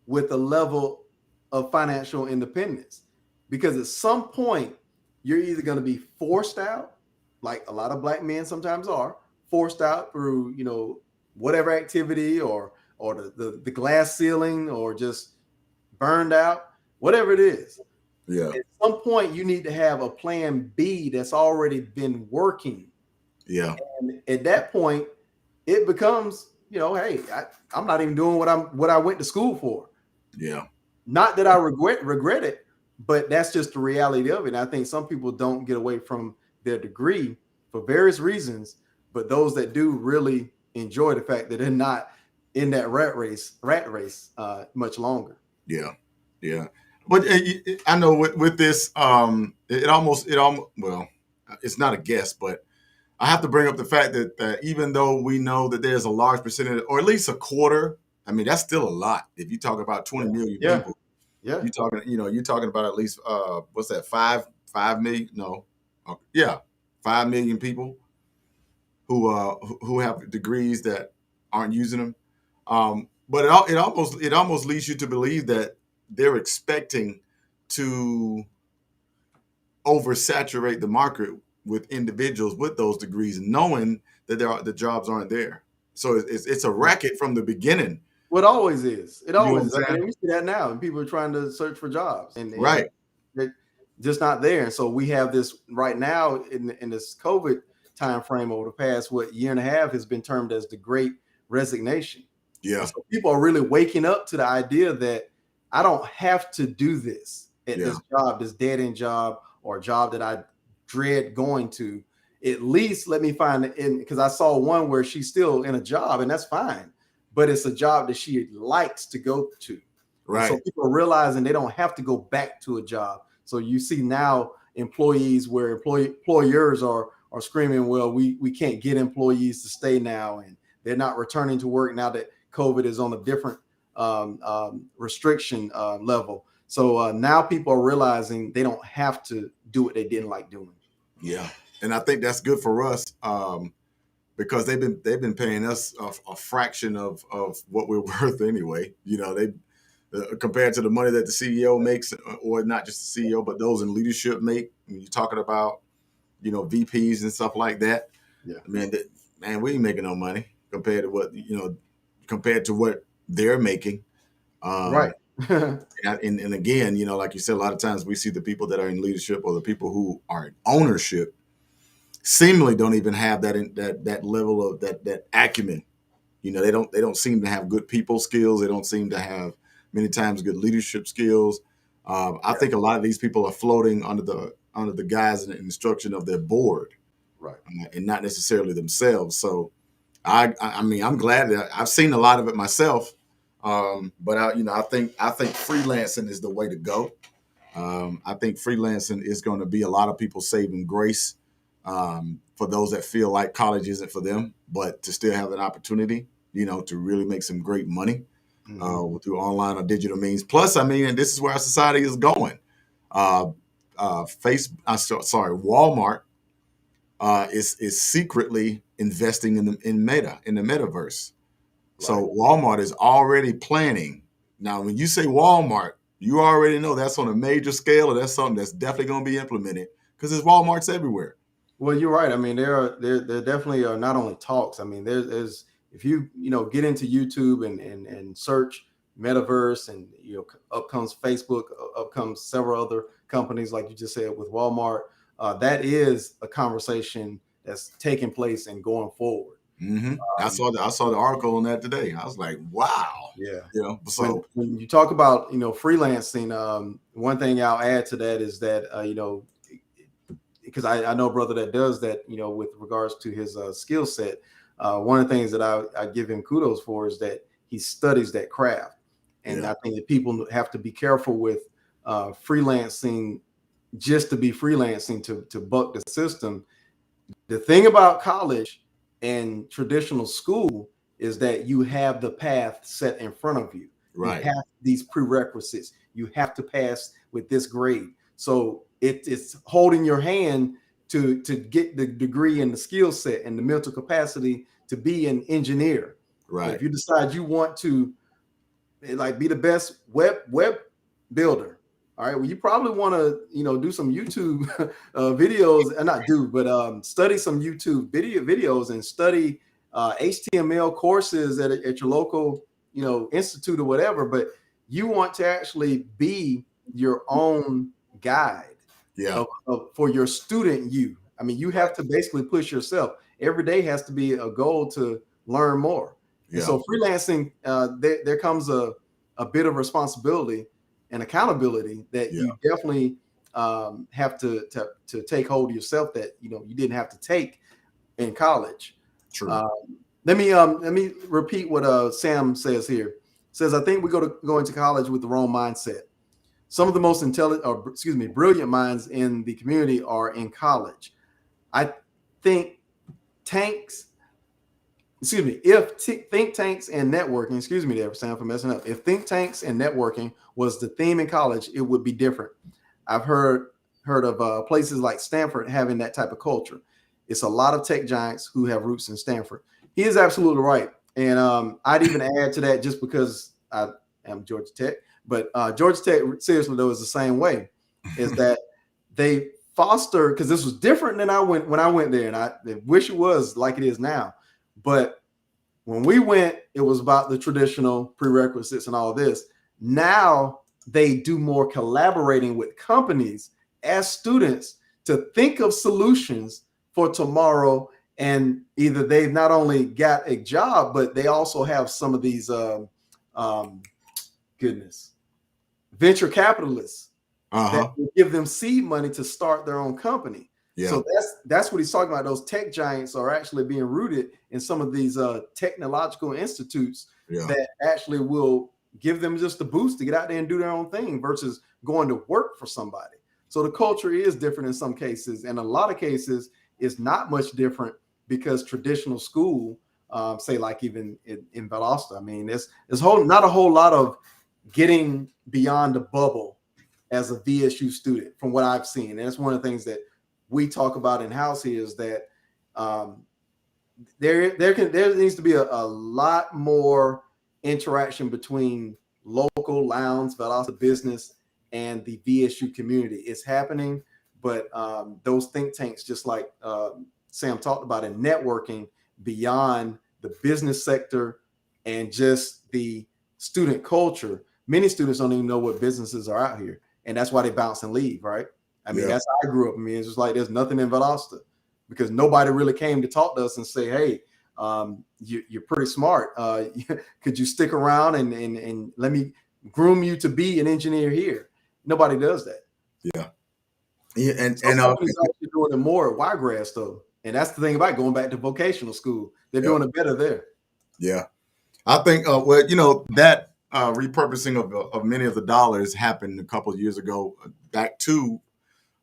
with a level of financial independence. Because at some point, you're either going to be forced out, like a lot of black men sometimes are, forced out through, whatever activity or the glass ceiling, or just burned out, whatever it is. At some point, you need to have a plan B that's already been working. And at that point, it becomes, hey, I'm not even doing what I went to school for. Not that I regret it, but that's just the reality of it. And I think some people don't get away from their degree for various reasons, but those that do really enjoy the fact that they're not in that rat race much longer. Yeah, yeah. But I know with this, it almost well, it's not a guess, but I have to bring up the fact that even though we know that there's a large percentage, or at least a quarter, I mean that's still a lot. If you talk about 20 million Yeah. people, Yeah. you're talking about at least what's that 5 million? No, yeah, 5 million people who have degrees that aren't using them. But it almost leads you to believe that they're expecting to oversaturate the market with individuals with those degrees, knowing that the jobs aren't there. So it's a racket from the beginning. Well, it always is. It You know what always I'm is. I saying? mean, we see that now, and people are trying to search for jobs, and Right. they're just not there. And so we have this right now in this COVID time frame over the past year and a half has been termed as the Great Resignation. Yeah. And so people are really waking up to the idea that I don't have to do this at this job, this dead end job, or a job that I dread going to. At least let me find it in, because I saw one where she's still in a job, and that's fine, but it's a job that she likes to go to. Right. And so people are realizing they don't have to go back to a job. So you see now employees where employers are screaming, well, we can't get employees to stay now, and they're not returning to work now that COVID is on a different restriction level. So now people are realizing they don't have to do what they didn't like doing. Yeah, and I think that's good for us because they've been paying us a fraction of what we're worth anyway. You know, they compared to the money that the CEO makes, or not just the CEO, but those in leadership make. When you're talking about, you know, VPs and stuff like that. Yeah, man, we ain't making no money compared to what they're making. Right. And again, you know, like you said, a lot of times we see the people that are in leadership or the people who are in ownership seemingly don't even have that level of that acumen. You know, they don't seem to have good people skills. They don't seem to have many times good leadership skills. I think a lot of these people are floating under the guise and instruction of their board, Right. And not necessarily themselves. So, I mean, I'm glad that I've seen a lot of it myself. But I think freelancing is the way to go. I think freelancing is going to be a lot of people saving grace for those that feel like college isn't for them, but to still have an opportunity, you know, to really make some great money through online or digital means. Plus, I mean, and this is where our society is going. Walmart is secretly investing in the metaverse. So Walmart is already planning. Now, when you say Walmart, you already know that's on a major scale, or that's something that's definitely going to be implemented because there's Walmarts everywhere. Well, you're right. I mean, there definitely are not only talks. I mean, there's if you get into YouTube and search metaverse, and up comes Facebook, up comes several other companies like you just said with Walmart. That is a conversation that's taking place and going forward. Mm-hmm. I saw the article on that today. I was like, wow. Yeah. You know, so when you talk about freelancing, one thing I'll add to that is that because I know a brother that does that, with regards to his skill set. One of the things that I give him kudos for is that he studies that craft. And I think that people have to be careful with freelancing just to be freelancing to buck the system. The thing about college and traditional school is that you have the path set in front of you. Right. You have these prerequisites. You have to pass with this grade. So it's holding your hand to get the degree and the skill set and the mental capacity to be an engineer. Right. But if you decide you want to be the best web builder, all right, well, you probably want to do some YouTube videos, and not do, but study some YouTube videos and study HTML courses at your local institute or whatever. But you want to actually be your own guide for your student you. I mean, you have to basically push yourself. Every day has to be a goal to learn more. And so freelancing, there comes a bit of responsibility and accountability that you definitely have to take hold of yourself that you didn't have to take in college. True. Let me repeat what Sam says here. Says I think we go into college with the wrong mindset. Some of the most brilliant minds in the community are in college. I think tanks, if think tanks and networking, excuse me there, Sam, for messing up. If think tanks and networking was the theme in college, it would be different. I've heard of places like Stanford having that type of culture. It's a lot of tech giants who have roots in Stanford. He is absolutely right, and I'd even add to that just because I am Georgia Tech, but Georgia Tech seriously though is the same way. Is that they foster, because this was different than when I went there, and I wish it was like it is now. But when we went, it was about the traditional prerequisites and all this. Now they do more collaborating with companies as students to think of solutions for tomorrow. And either they've not only got a job, but they also have some of these venture capitalists that will give them seed money to start their own company. Yeah. So that's what he's talking about. Those tech giants are actually being rooted in some of these technological institutes that actually will give them just a boost to get out there and do their own thing versus going to work for somebody. So the culture is different in some cases, and a lot of cases it's not much different because traditional school, say like even in Valdosta, I mean, there's not a whole lot of getting beyond the bubble as a VSU student from what I've seen. And it's one of the things that we talk about in house here is that there needs to be a lot more interaction between local lounge, but also business and the VSU community. It's happening, but those think tanks, just like Sam talked about, in networking beyond the business sector and just the student culture. Many students don't even know what businesses are out here, and that's why they bounce and leave, right? I mean, that's how I grew up. I mean, it's just like there's nothing in Valdosta because nobody really came to talk to us and say, hey, you're pretty smart. Could you stick around and let me groom you to be an engineer here? Nobody does that. Yeah. And companies actually doing it more at Wiregrass though. And that's the thing about going back to vocational school. They're doing it better there. Yeah. I think, that repurposing of many of the dollars happened a couple of years ago back to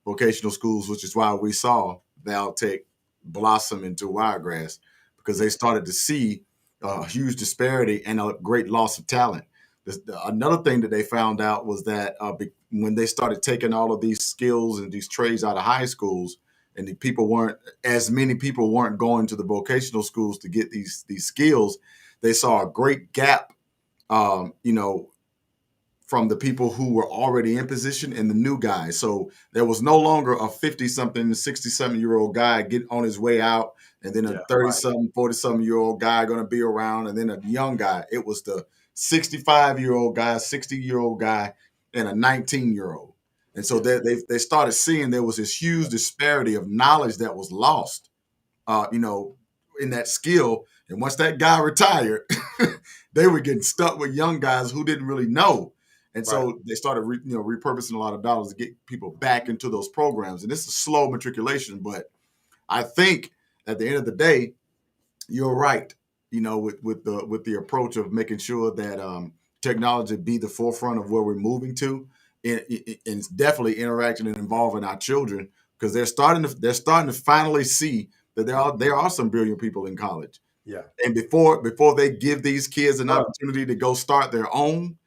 vocational schools, which is why we saw Valtech blossom into Wiregrass, because they started to see a huge disparity and a great loss of talent. Another thing that they found out was that when they started taking all of these skills and these trades out of high schools, and many people weren't going to the vocational schools to get these skills, they saw a great gap, from the people who were already in position and the new guys. So there was no longer a 50-something, 60-something-year-old guy get on his way out, and then a 30-something, 40-something-year-old guy going to be around, and then a young guy. It was the 65-year-old guy, 60-year-old guy, and a 19-year-old. And so they started seeing there was this huge disparity of knowledge that was lost, in that skill. And once that guy retired, they were getting stuck with young guys who didn't really know. And so they started repurposing a lot of dollars to get people back into those programs. And this is slow matriculation, but I think at the end of the day, you're right, with the approach of making sure that technology be the forefront of where we're moving to, and definitely interacting and involving our children, because they're starting to finally see that there are some brilliant people in college. Yeah. And before they give these kids an opportunity to go start their own,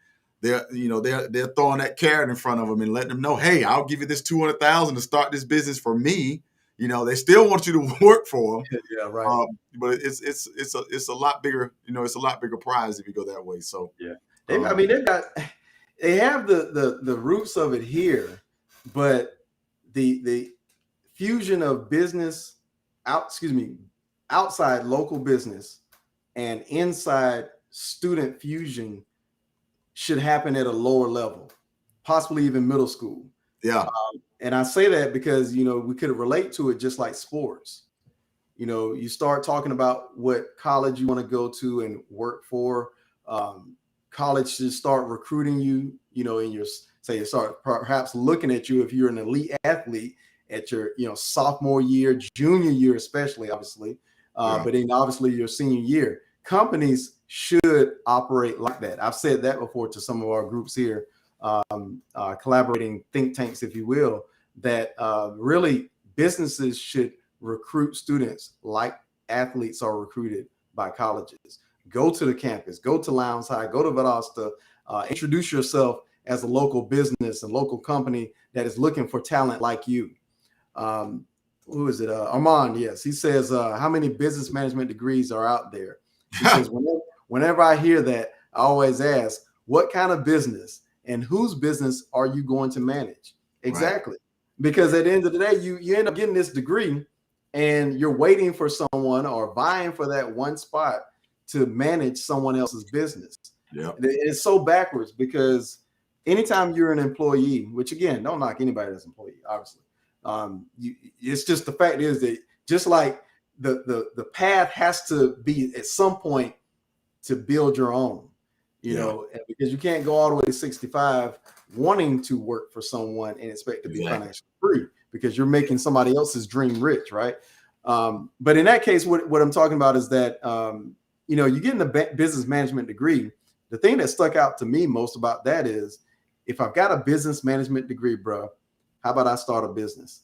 they're throwing that carrot in front of them and letting them know, hey, I'll give you this $200,000 to start this business for me. They still want you to work for them. Yeah, right. But it's a lot bigger. It's a lot bigger prize if you go that way. So yeah, they have the roots of it here, but the fusion of business outside local business and inside student fusion should happen at a lower level, possibly even middle school. Yeah. And I say that because, we could relate to it just like sports. You start talking about what college you want to go to and work for. College should start recruiting you, start perhaps looking at you if you're an elite athlete at your, sophomore year, junior year, especially, obviously. But then obviously your senior year, companies should operate like that. I've said that before to some of our groups here, collaborating think tanks, if you will, that really businesses should recruit students like athletes are recruited by colleges. Go to the campus, go to Lowndes High, go to Valdosta, introduce yourself as a local business and local company that is looking for talent like you. Who is it? Armand, yes. He says, how many business management degrees are out there? He says, whenever I hear that, I always ask, what kind of business and whose business are you going to manage? Exactly. Right. Because at the end of the day, you end up getting this degree and you're waiting for someone or vying for that one spot to manage someone else's business. Yeah, it's so backwards because anytime you're an employee, which again, don't knock anybody that's an employee, obviously. It's just the fact is that just like the path has to be at some point to build your own, you know, because you can't go all the way to 65 wanting to work for someone and expect to be financially free because you're making somebody else's dream rich, right? But in that case, what I'm talking about is that, you're getting a business management degree. The thing that stuck out to me most about that is if I've got a business management degree, bro, how about I start a business?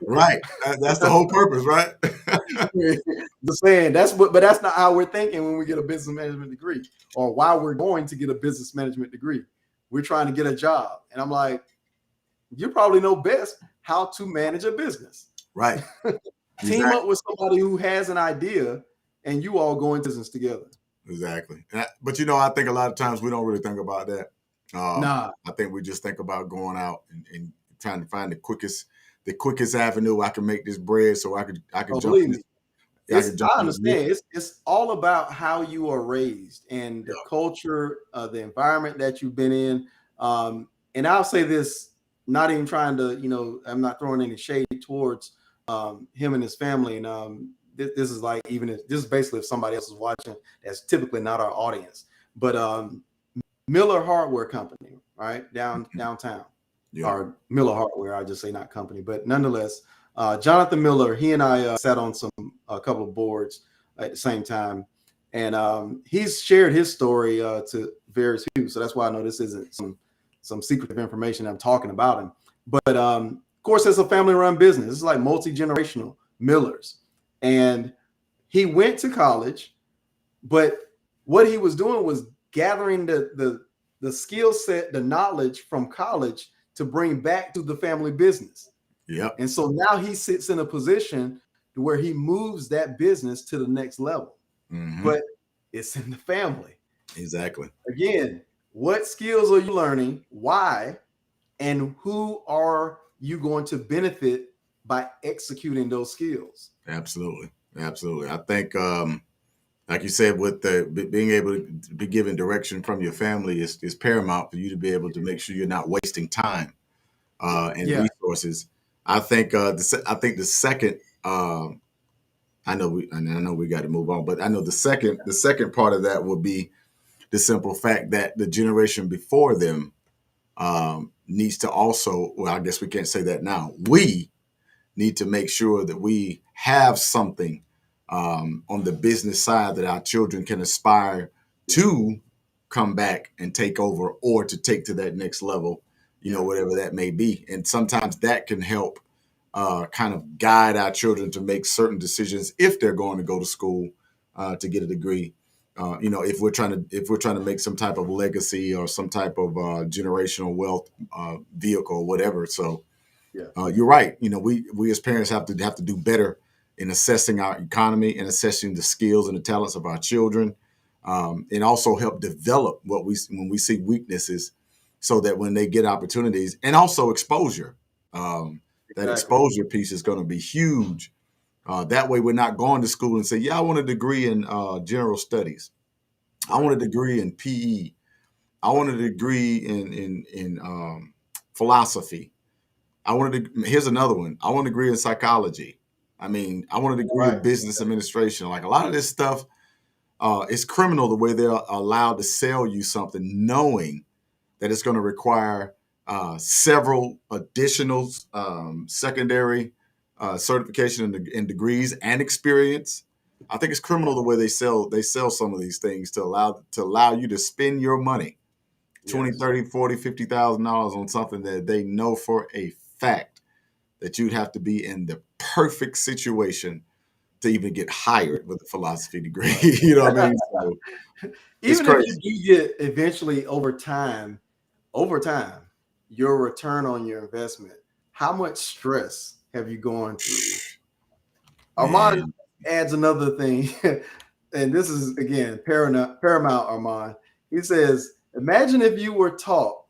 Right. That's the whole purpose, right? The saying but that's not how we're thinking when we get a business management degree or why we're going to get a business management degree. We're trying to get a job. And I'm like, you probably know best how to manage a business. Right. Team up with somebody who has an idea and you all go into business together. Exactly. But, I think a lot of times we don't really think about that. Nah. I think we just think about going out and trying to find the quickest avenue I can make this bread so I could jump in. I understand. It's all about how you are raised and the culture, the environment that you've been in. And I'll say this, not even trying to, I'm not throwing any shade towards him and his family. And this is like, this is basically if somebody else is watching, that's typically not our audience. But Miller Hardware Company, right? Downtown. Yeah. Or Miller Hardware, I just say not company, but nonetheless, Jonathan Miller, he and I sat on a couple of boards at the same time, and he's shared his story to various people. So that's why I know this isn't some secretive information I'm talking about him. But of course, it's a family-run business. It's like multi-generational Millers, and he went to college, but what he was doing was gathering the skill set, the knowledge from college to bring back to the family business. Yeah. And so now he sits in a position where he moves that business to the next level. Mm-hmm. But it's in the family. Exactly. Again, what skills are you learning? Why? And who are you going to benefit by executing those skills? Absolutely. Absolutely. I think, like you said, with being able to be given direction from your family is paramount for you to be able to make sure you're not wasting time and resources. I think the second. I know we got to move on, but I know the second part of that would be the simple fact that the generation before them needs to also. Well, I guess we can't say that now. We need to make sure that we have something on the business side that our children can aspire to come back and take over or to take to that next level, whatever that may be. And sometimes that can help kind of guide our children to make certain decisions if they're going to go to school to get a degree. If we're trying to make some type of legacy or some type of generational wealth vehicle or whatever. So you're right. We as parents have to do better in assessing our economy and assessing the skills and the talents of our children, and also help develop when we see weaknesses, so that when they get opportunities and also exposure, that exposure piece is going to be huge. That way, we're not going to school and say, "Yeah, I want a degree in general studies. I want a degree in PE. I want a degree in philosophy. Here's another one. I want a degree in psychology. I want a degree in business administration." Like a lot of this stuff, it's criminal the way they're allowed to sell you something, knowing that it's going to require several additional secondary certification and degrees and experience. I think it's criminal the way they sell some of these things to allow you to spend your money, 20, Yes. 30, 40, $50,000 on something that they know for a fact that you'd have to be in the perfect situation to even get hired with a philosophy degree. You know what I mean? So it's Even if crazy. you do get eventually over time, your return on your investment, how much stress have you gone through? Armand Man. adds another thing, and this is again paramount. Armand, he says, imagine if you were taught.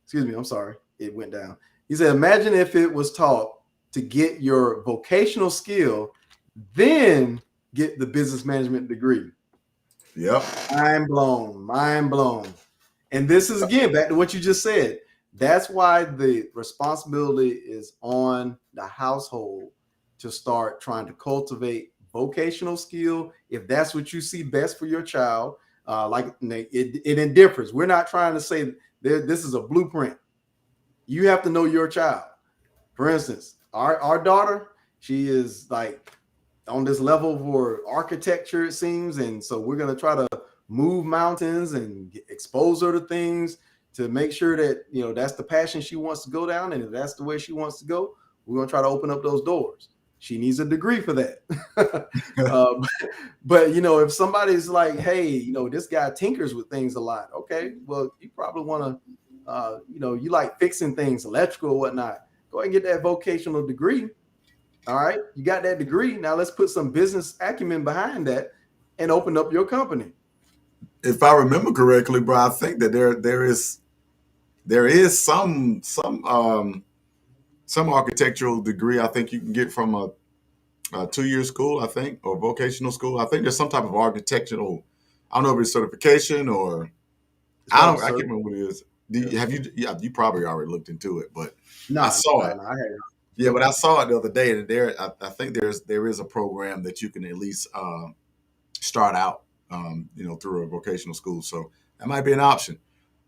Excuse me, I'm sorry, it went down. He said, imagine if it was taught to get your vocational skill, then get the business management degree. Yep. Mind blown, mind blown. And this is again back to what you just said. That's why the responsibility is on the household to start trying to cultivate vocational skill if that's what you see best for your child. It differs. We're not trying to say this is a blueprint. You have to know your child. For instance, our daughter, she is like on this level for architecture, it seems, and so we're going to try to move mountains and expose her to things to make sure that that's the passion she wants to go down, and if that's the way she wants to go, we're going to try to open up those doors. She needs a degree for that. But if somebody's like, hey, this guy tinkers with things a lot, okay, well, you probably want to you like fixing things, electrical or whatnot, go ahead and get that vocational degree. All right, you got that degree. Now let's put some business acumen behind that and open up your company. If I remember correctly, bro, I think that there is some architectural degree I think you can get from a 2-year school, I think, or vocational school. I think there's some type of architectural. I don't know if it's certification or I can't remember what it is. Yeah, you probably already looked into it, but I saw it. I had Yeah, but I saw it the other day, and I think there is a program that you can at least start out, through a vocational school. So that might be an option.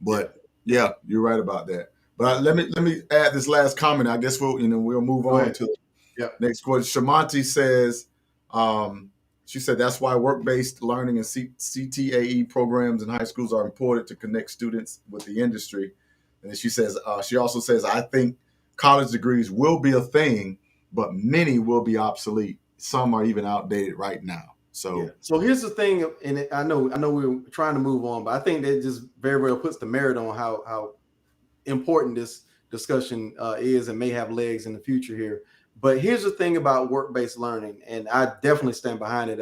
But yeah, you're right about that. But let me add this last comment. I guess we'll move Go on ahead. to Yep. next question. Shamanti says, she said that's why work-based learning and CTAE programs in high schools are important to connect students with the industry. And she says, she also says, I think college degrees will be a thing, but many will be obsolete. Some are even outdated right now. So, So here's the thing, and I know we're trying to move on, but I think that just very well puts the merit on how important this discussion is and may have legs in the future here. But here's the thing about work-based learning, and I definitely stand behind it.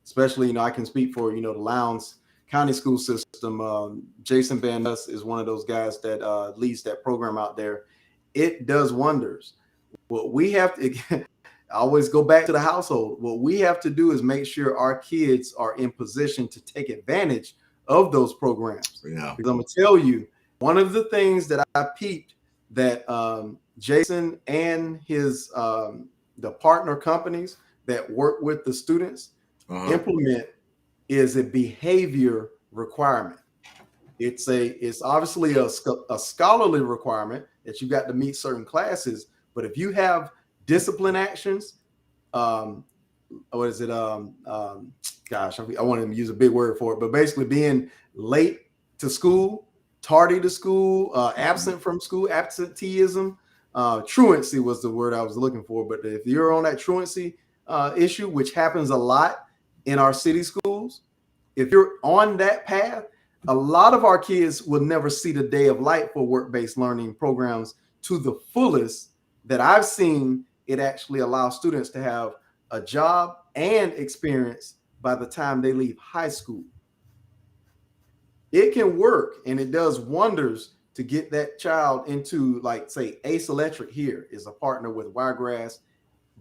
Especially, I can speak for the Lowndes County school system. Jason Van Ness is one of those guys that leads that program out there. It does wonders. What we have to I always go back to the household. What we have to do is make sure our kids are in position to take advantage of those programs. yeah. Because I'm gonna tell you, one of the things that I peeped that Jason and his the partner companies that work with the students implement is a behavior requirement. It's obviously a scholarly requirement that you got to meet certain classes, but if you have discipline actions, what is it? Gosh, I want to use a big word for it, but basically being late to school, tardy to school, absent from school, absenteeism, truancy was the word I was looking for. But if you're on that truancy issue, which happens a lot in our city schools, if you're on that path, a lot of our kids will never see the day of light for work-based learning programs to the fullest that I've seen. It actually allows students to have a job and experience by the time they leave high school. It can work, and it does wonders to get that child into, like, say, Ace Electric here is a partner with Wiregrass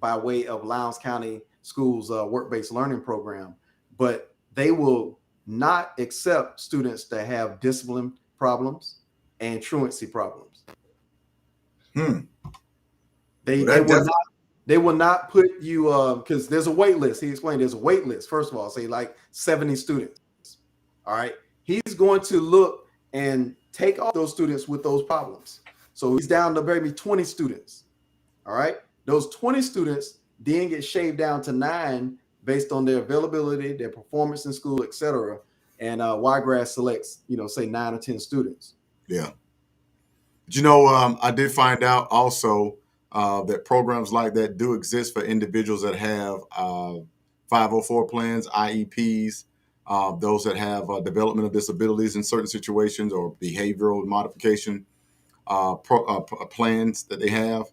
by way of Lowndes County Schools work-based learning program, but they will not accept students that have discipline problems and truancy problems. They will not put you because there's a wait list. He explained there's a wait list. First of all, say like 70 students. All right. He's going to look and take all those students with those problems. So he's down to maybe 20 students. All right. Those 20 students then get shaved down to 9 based on their availability, their performance in school, etc. And Wiregrass selects, say 9 or 10 students. Yeah. I did find out also that programs like that do exist for individuals that have 504 plans, IEPs, those that have developmental disabilities in certain situations or behavioral modification plans that they have.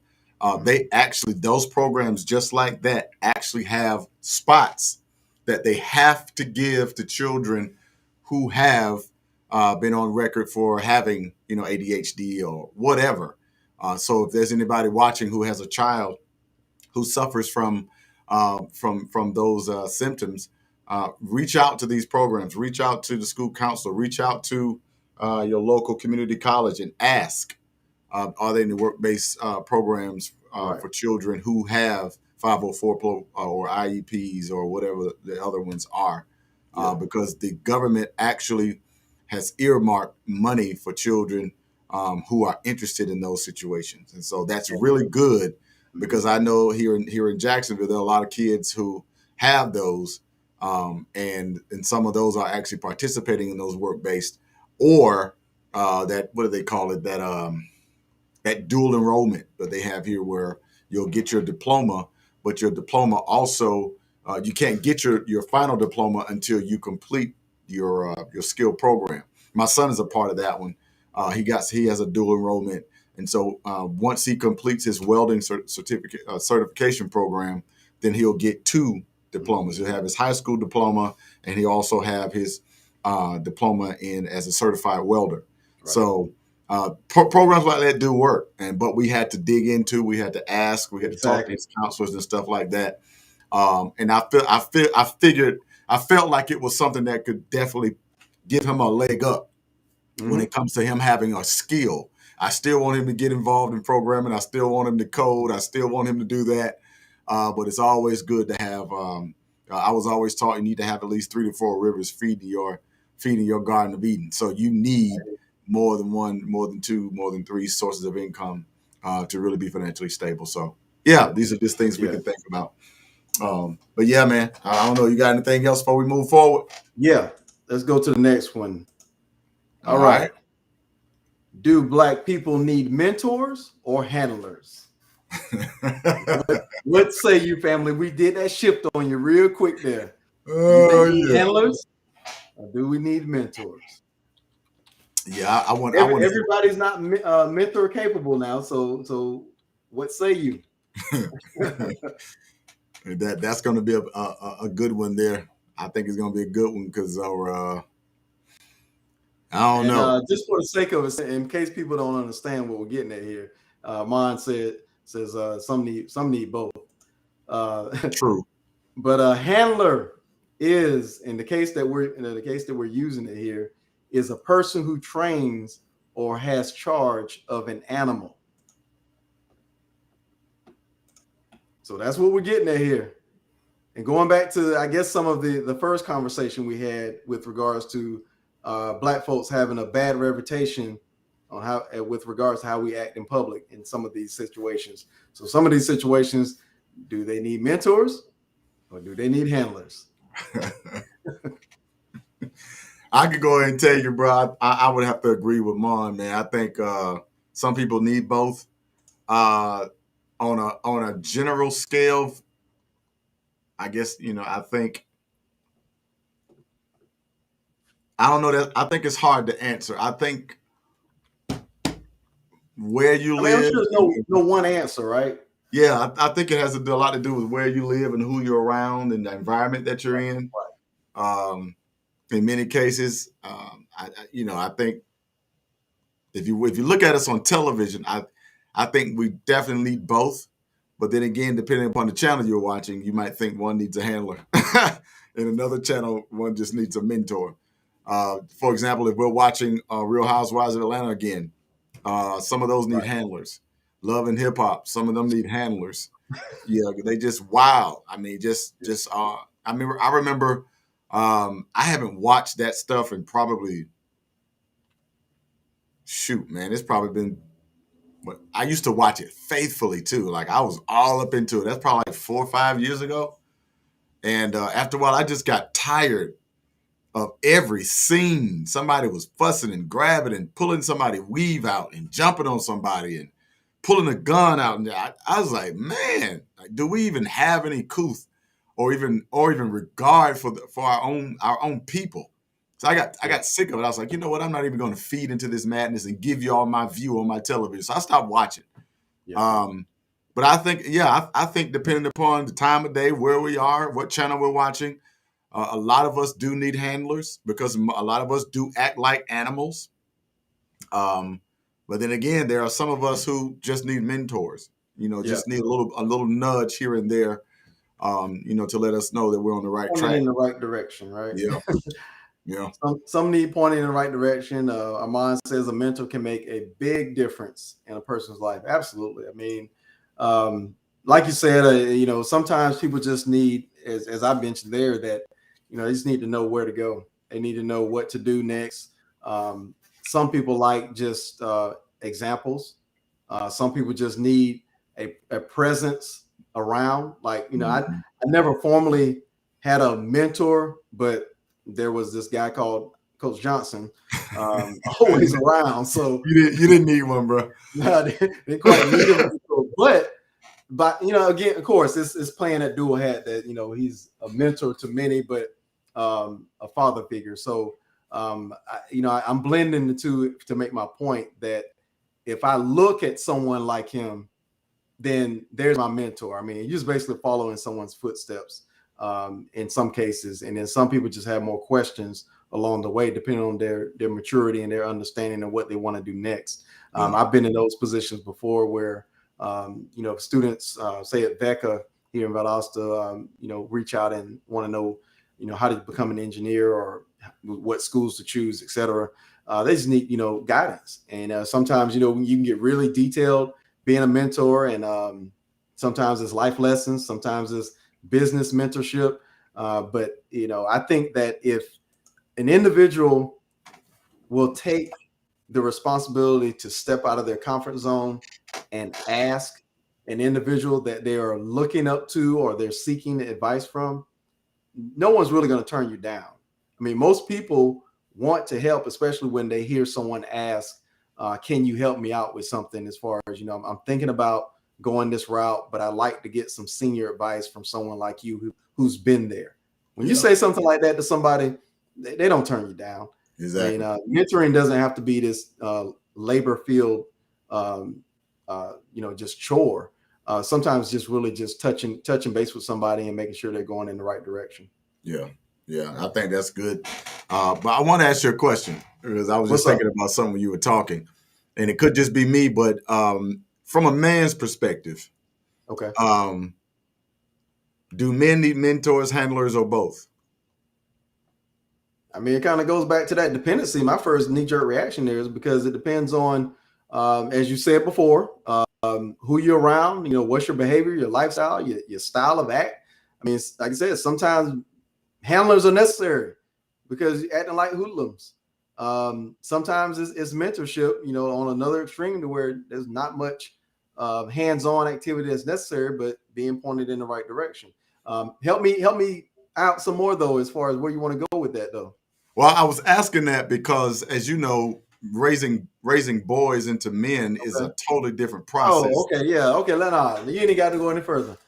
They actually, those programs just like that actually have spots that they have to give to children who have been on record for having, ADHD or whatever. So if there's anybody watching who has a child who suffers from those symptoms, reach out to these programs, reach out to the school counselor, reach out to your local community college and ask, are they in the work-based programs Right. for children who have 504 or IEPs or whatever the other ones are? Because the government actually has earmarked money for children who are interested in those situations. And so that's really good, because I know here in Jacksonville, there are a lot of kids who have those, and some of those are actually participating in those work-based, or that, what do they call it, that dual enrollment that they have here, where you'll get your diploma, but your diploma also, you can't get your final diploma until you complete your skill program. My son is a part of that one. He has a dual enrollment, and so once he completes his welding certification program, then he'll get 2 diplomas. He'll have his high school diploma, and he also have his diploma as a certified welder. Right. So programs like that do work, but we had to dig into, we had to ask, we had to talk to these counselors and stuff like that. And I felt like it was something that could definitely give him a leg up when it comes to him having a skill. I still want him to get involved in programming. I still want him to code. I still want him to do that. But it's always good to have. I was always taught you need to have at least 3 to 4 rivers feeding your Garden of Eden. So you need more than 1, more than 2, more than 3 sources of income to really be financially stable. So yeah, these are just things we can think about. But yeah, man, I don't know. You got anything else before we move forward? Yeah, let's go to the next one. All right. Do Black people need mentors or handlers? What say you, family? We did that shift on you real quick there. Do we need handlers or do we need mentors? Yeah, I want everybody's not mentor capable now. So what say you? That's going to be a good one there. I think it's going to be a good one because I don't know. Just for the sake of it, in case people don't understand what we're getting at here, Mon says some need both. True. But a handler is, in the case that we're using it here, is a person who trains or has charge of an animal. So that's what we're getting at here. And going back to, I guess, some of the first conversation we had with regards to Black folks having a bad reputation on how, with regards to how we act in public in some of these situations. So some of these situations, do they need mentors or do they need handlers? I could go ahead and tell you, bro. I would have to agree with Mon, man. I think some people need both. On a general scale, I guess, I think, I don't know that. I think it's hard to answer. I think where you live. I'm sure there's no one answer, right? Yeah, I think it has a lot to do with where you live and who you're around and the environment that you're in. In many cases, I think if you look at us on television, I think we definitely need both. But then again, depending upon the channel you're watching, you might think one needs a handler. In another channel, one just needs a mentor. For example, if we're watching Real Housewives of Atlanta again, some of those need handlers. Love and Hip Hop, some of them need handlers. Yeah, they just wild. I mean, I remember I haven't watched that stuff in probably, it's probably been but I used to watch it faithfully too. Like I was all up into it. That's probably like 4 or 5 years ago. And after a while, I just got tired of every scene. Somebody was fussing and grabbing and pulling somebody weave out and jumping on somebody and pulling a gun out. And I was like, man, like, do we even have any couth or even regard for our own people? So I got sick of it. I was like, you know what? I'm not even going to feed into this madness and give you all my view on my television. So I stopped watching. Yeah. But I think, I think depending upon the time of day, where we are, what channel we're watching, a lot of us do need handlers because a lot of us do act like animals. But then again, there are some of us who just need mentors. Just need a little nudge here and there. To let us know that we're on the right track. In the right direction, right? Yeah. Yeah. Some need pointing in the right direction. Armand says a mentor can make a big difference in a person's life. Absolutely. I mean, like you said, sometimes people just need, as I mentioned there, that they just need to know where to go. They need to know what to do next. Some people like just examples. Some people just need a presence around. Like, I never formally had a mentor, but there was this guy called Coach Johnson, always around. So you didn't need one, bro. No, didn't quite need him, but again, of course, it's playing that dual hat that he's a mentor to many, but a father figure. So I'm blending the two to make my point that if I look at someone like him, then there's my mentor. I mean, you're just basically following someone's footsteps in some cases, and then some people just have more questions along the way, depending on their maturity and their understanding of what they want to do next. I've been in those positions before where students say at VECA here in Valdosta, reach out and want to know, how to become an engineer or what schools to choose, et cetera. They just need, guidance. And sometimes, you can get really detailed being a mentor, and sometimes it's life lessons, sometimes it's business mentorship. But I think that if an individual will take the responsibility to step out of their comfort zone and ask an individual that they are looking up to or they're seeking advice from, no one's really going to turn you down. I mean, most people want to help, especially when they hear someone ask, can you help me out with something, as far as, I'm thinking about going this route, but I like to get some senior advice from someone like you who's been there. When you say something like that to somebody, they don't turn you down. Exactly. I mean, mentoring doesn't have to be this labor field, just chore. Sometimes just really just touching base with somebody and making sure they're going in the right direction. Yeah. I think that's good. But I want to ask you a question, because I was just thinking about something when you were talking, and it could just be me, but from a man's perspective, okay, do men need mentors, handlers, or both? I mean, it kind of goes back to that dependency. My first knee-jerk reaction there is because it depends on, as you said before, who you're around, what's your behavior, your lifestyle, your style of act. I mean, like I said, sometimes handlers are necessary because you're acting like hoodlums. Sometimes it's mentorship, on another extreme, to where there's not much hands-on activity that's necessary, but being pointed in the right direction. Help me out some more, though, as far as where you want to go with that, though. Well, I was asking that because, as you know, raising boys into men is a totally different process. Oh, okay, yeah, okay. You ain't got to go any further.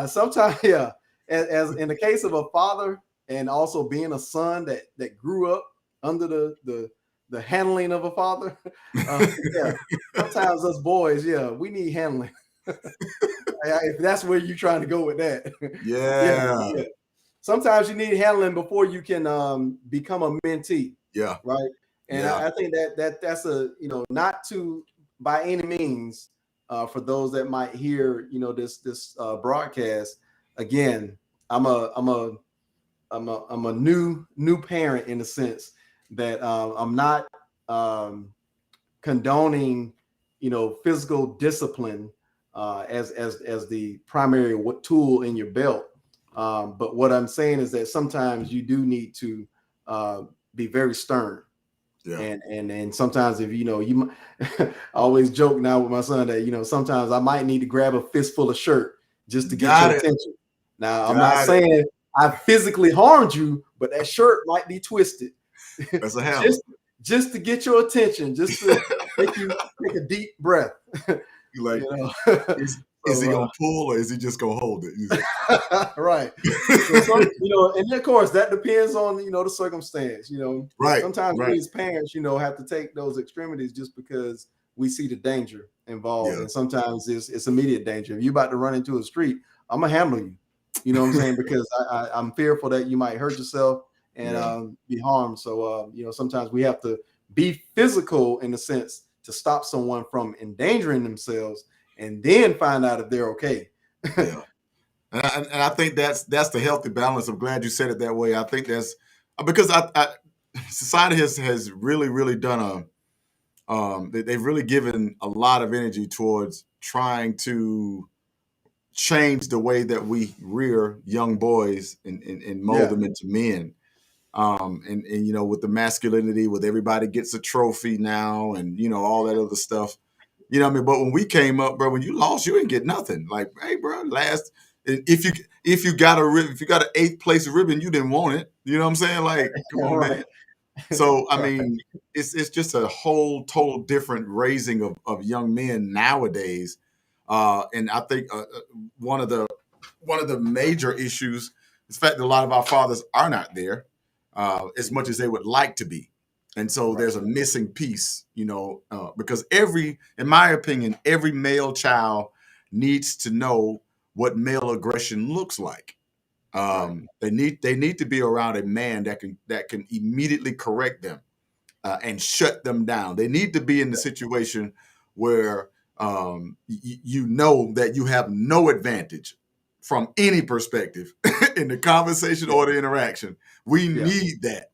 Sometimes, yeah. As in the case of a father, and also being a son that grew up under the handling of a father, sometimes us boys, we need handling. If that's where you're trying to go with that, yeah. Sometimes you need handling before you can become a mentee. Yeah. Right. And I think that's a, not to by any means, for those that might hear, this broadcast. Again, I'm a new parent, in the sense that I'm not condoning, physical discipline as the primary tool in your belt. But what I'm saying is that sometimes you do need to be very stern, Yeah. And sometimes if you I always joke now with my son that sometimes I might need to grab a fistful of shirt just to get your Got it. attention. Now I'm not Got it. saying I physically harmed you, but that shirt might be twisted That's a hammer. just to get your attention, just to make you take a deep breath. You like, You know, is he so, gonna pull or is he just gonna hold it? He's right. So and of course that depends on the circumstance. Right. Sometimes Right. we as parents, have to take those extremities just because we see the danger involved, Yeah. and sometimes it's immediate danger. If you're about to run into a street, I'm gonna handle you. You know what I'm saying? Because I'm fearful that you might hurt yourself and Yeah. be harmed. So sometimes we have to be physical in the sense to stop someone from endangering themselves, and then find out if they're okay. Yeah. And I think that's the healthy balance. I'm glad you said it that way. I think that's because society has really done they've really given a lot of energy towards trying to change the way that we rear young boys and mold Yeah. them into men. And with the masculinity, with everybody gets a trophy now, and all that other stuff. What I mean? But when we came up, bro, when you lost, you didn't get nothing. Like, hey, bro, last if you got if you got an 8th place ribbon, you didn't want it. You know what I'm saying? Like, come on, Right. man. So I Right. mean, it's just a whole total different raising of young men nowadays. And I think one of the major issues is the fact that a lot of our fathers are not there as much as they would like to be. And so Right. there's a missing piece, because in my opinion, every male child needs to know what male aggression looks like. Right. They need to be around a man that can immediately correct them and shut them down. They need to be in the situation where you know that you have no advantage from any perspective in the conversation Yeah. or the interaction. We Yeah. need that.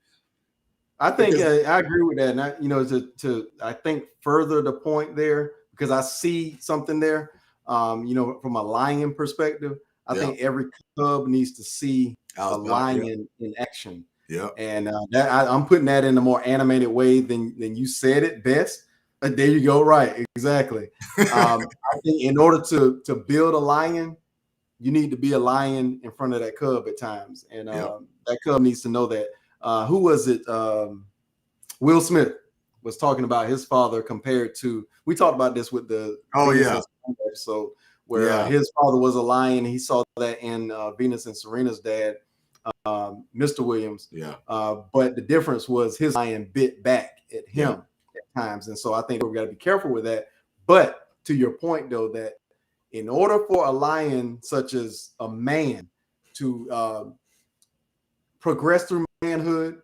I think Because I agree with that. And to I think further the point there, because I see something there. From a lion perspective, I yeah, think every cub needs to see I a was about yeah, lion in action. yeah, And I'm putting that in a more animated way than you said it best. There you go. Right. Exactly. I think in order to build a lion, you need to be a lion in front of that cub at times, and yeah. that cub needs to know that. Who was it? Will Smith was talking about his father compared to. We talked about this with the Oh Venus yeah, and Serena episode, where yeah, his father was a lion. He saw that in Venus and Serena's dad, Mr. Williams. yeah, But the difference was his lion bit back at yeah, him at times, and so I think we've got to be careful with that. But to your point, though, that in order for a lion such as a man to progress through manhood,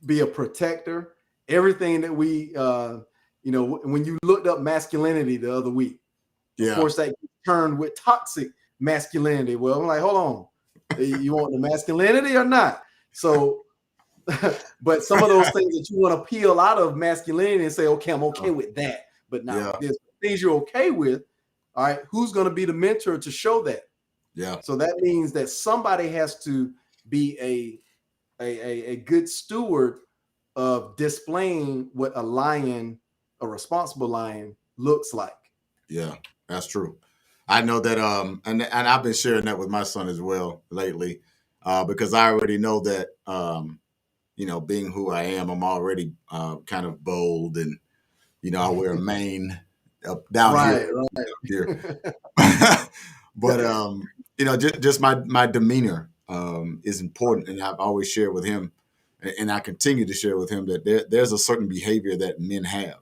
be a protector, everything that when you looked up masculinity the other week, of yeah, course, that turned with toxic masculinity. Well, I'm like, hold on, you want the masculinity or not? So, but some of those things that you want to peel out of masculinity and say, okay, I'm okay with that. But now yeah, there's things you're okay with. All right, who's going to be the mentor to show that? yeah, So that means that somebody has to be a good steward of displaying what a responsible lion, looks like. yeah. That's true. I know that, and I've been sharing that with my son as well lately, because I already know that, being who I am, I'm already kind of bold, and I wear a mane up down here, Right, up here. But just my demeanor is important, and I've always shared with him, and I continue to share with him that there's a certain behavior that men have.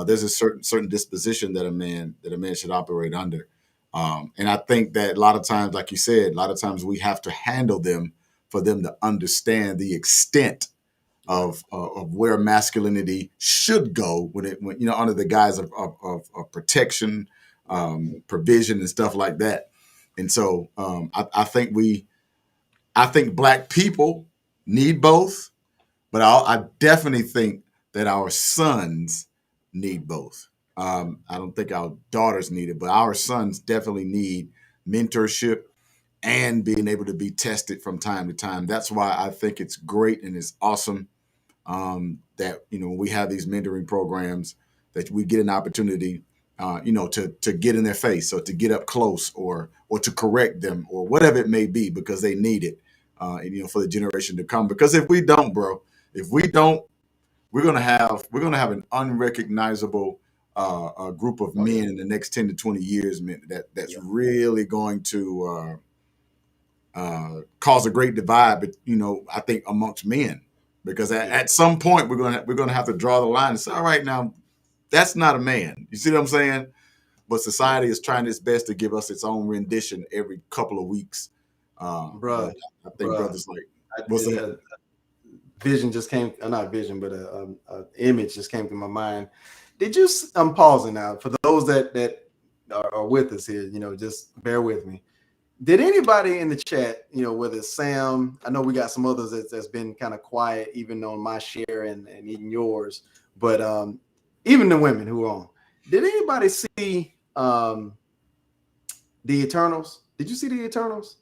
There's a certain disposition that a man should operate under, and I think that a lot of times, like you said, a lot of times we have to handle them for them to understand the extent of where masculinity should go when under the guise of protection, provision, and stuff like that. And so I think black people need both, but I definitely think that our sons need both. I don't think our daughters need it, but our sons definitely need mentorship and being able to be tested from time to time. That's why I think it's great and it's awesome that when we have these mentoring programs, that we get an opportunity, to get in their face or to get up close or to correct them or whatever it may be, because they need it, for the generation to come. Because if we don't, bro, we're gonna have an unrecognizable group of men in the next 10 to 20 years, man, that's really going to cause a great divide, but I think amongst men, because at some point we're gonna have to draw the line and say, all right, now that's not a man. You see what I'm saying? But society is trying its best to give us its own rendition every couple of weeks. Bruh, I think brothers like vision just came, not vision, but a image just came to my mind. Did you? I'm pausing now for those that are with us here. Just bear with me. Did anybody in the chat, whether it's Sam, I know we got some others that's been kind of quiet, even on my share and even yours, but even the women who are on. Did anybody see the Eternals? Did you see the Eternals?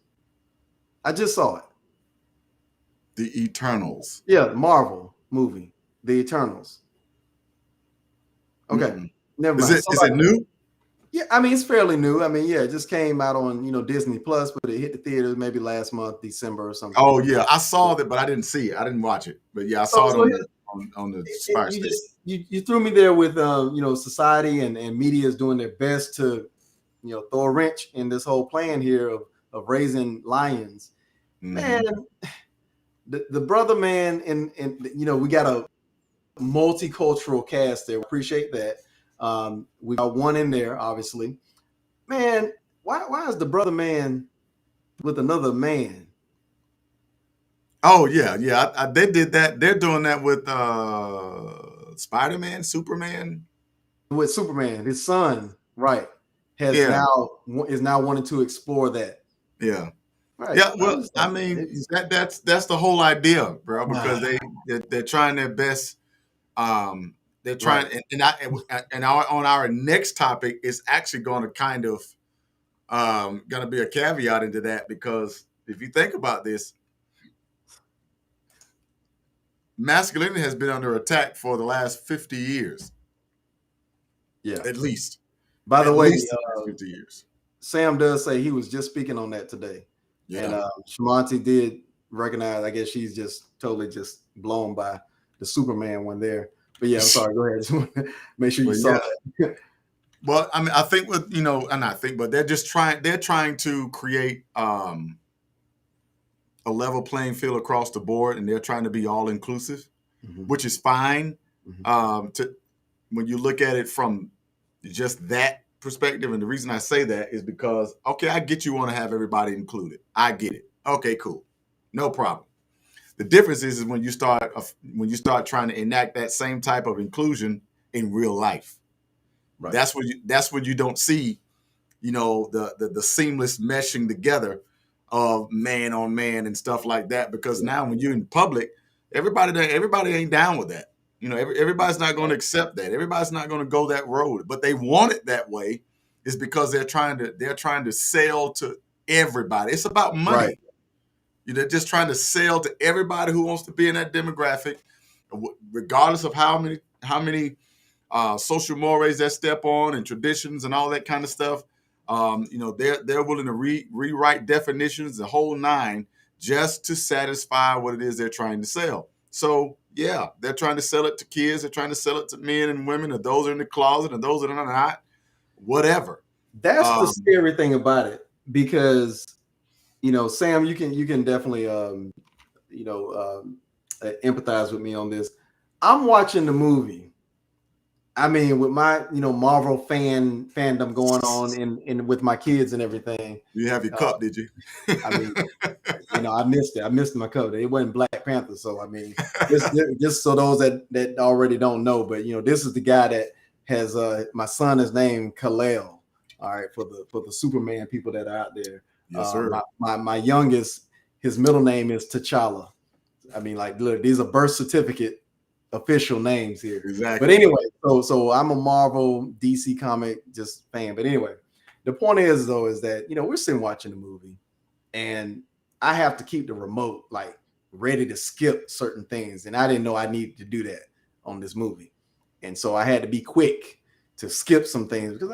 I just saw it. The Eternals. Yeah, Marvel movie, The Eternals. Okay, never mind. Is it new? Yeah, I mean, it's fairly new. I mean, yeah, it just came out on Disney Plus, but it hit the theaters maybe last month, December or something. Oh yeah, I saw that, but I didn't see it. I didn't watch it, but yeah, I saw it on the Fire Stick. You threw me there with society and media is doing their best to throw a wrench in this whole plan here of raising lions. Man, the brother man and we got a multicultural cast there. Appreciate that. We got one in there, obviously. Man, why is the brother man with another man? Oh yeah. They did that. They're doing that with Spider-Man, Superman. With Superman, his son, right, is now wanting to explore that. Yeah. Right. Yeah. Well, I mean, that's the whole idea, bro. Because they're trying their best. They're trying, and on our next topic is actually going to kind of going to be a caveat into that, because if you think about this, masculinity has been under attack for the last 50 years. Yeah, at least. By the way, 50 years. Sam does say he was just speaking on that today. Yeah. And Shamanti did recognize. I guess she's just totally just blown by the Superman one there. But yeah, I'm sorry. Go ahead. Just want to make sure you saw that. Well, I mean, I think with but they're just trying. They're trying to create a level playing field across the board, and they're trying to be all inclusive, which is fine. When you look at it from just that perspective, and the reason I say that is because, okay, I get you want to have everybody included. I get it. Okay, cool, no problem. The difference is when you start trying to enact that same type of inclusion in real life. Right. That's when you don't see, the seamless meshing together of man on man and stuff like that. Because now when you're in public, everybody ain't down with that. Everybody's not going to accept that. Everybody's not going to go that road. But they want it that way, is because they're trying to sell to everybody. It's about money. Right. They're just trying to sell to everybody who wants to be in that demographic, regardless of how many social mores they step on and traditions and all that kind of stuff. They're willing to rewrite definitions, the whole nine, just to satisfy what it is they're trying to sell. So yeah, they're trying to sell it to kids. They're trying to sell it to men and women, and those are in the closet and those that are not, whatever. That's the scary thing about it, because Sam, you can definitely empathize with me on this. I'm watching the movie. I mean, with my Marvel fandom going on in with my kids and everything. You have your cup, did you? I mean, I missed it. I missed my cup. It wasn't Black Panther, so I mean, just so those that already don't know, but this is the guy that has my son is named Kal-El. All right, for the Superman people that are out there. Yes, sir. My youngest, his middle name is T'Challa. I mean, like, look, these are birth certificate official names here. Exactly. But anyway, so I'm a Marvel DC comic just fan. But anyway, the point is that we're sitting watching the movie, and I have to keep the remote like ready to skip certain things, and I didn't know I needed to do that on this movie, and so I had to be quick to skip some things because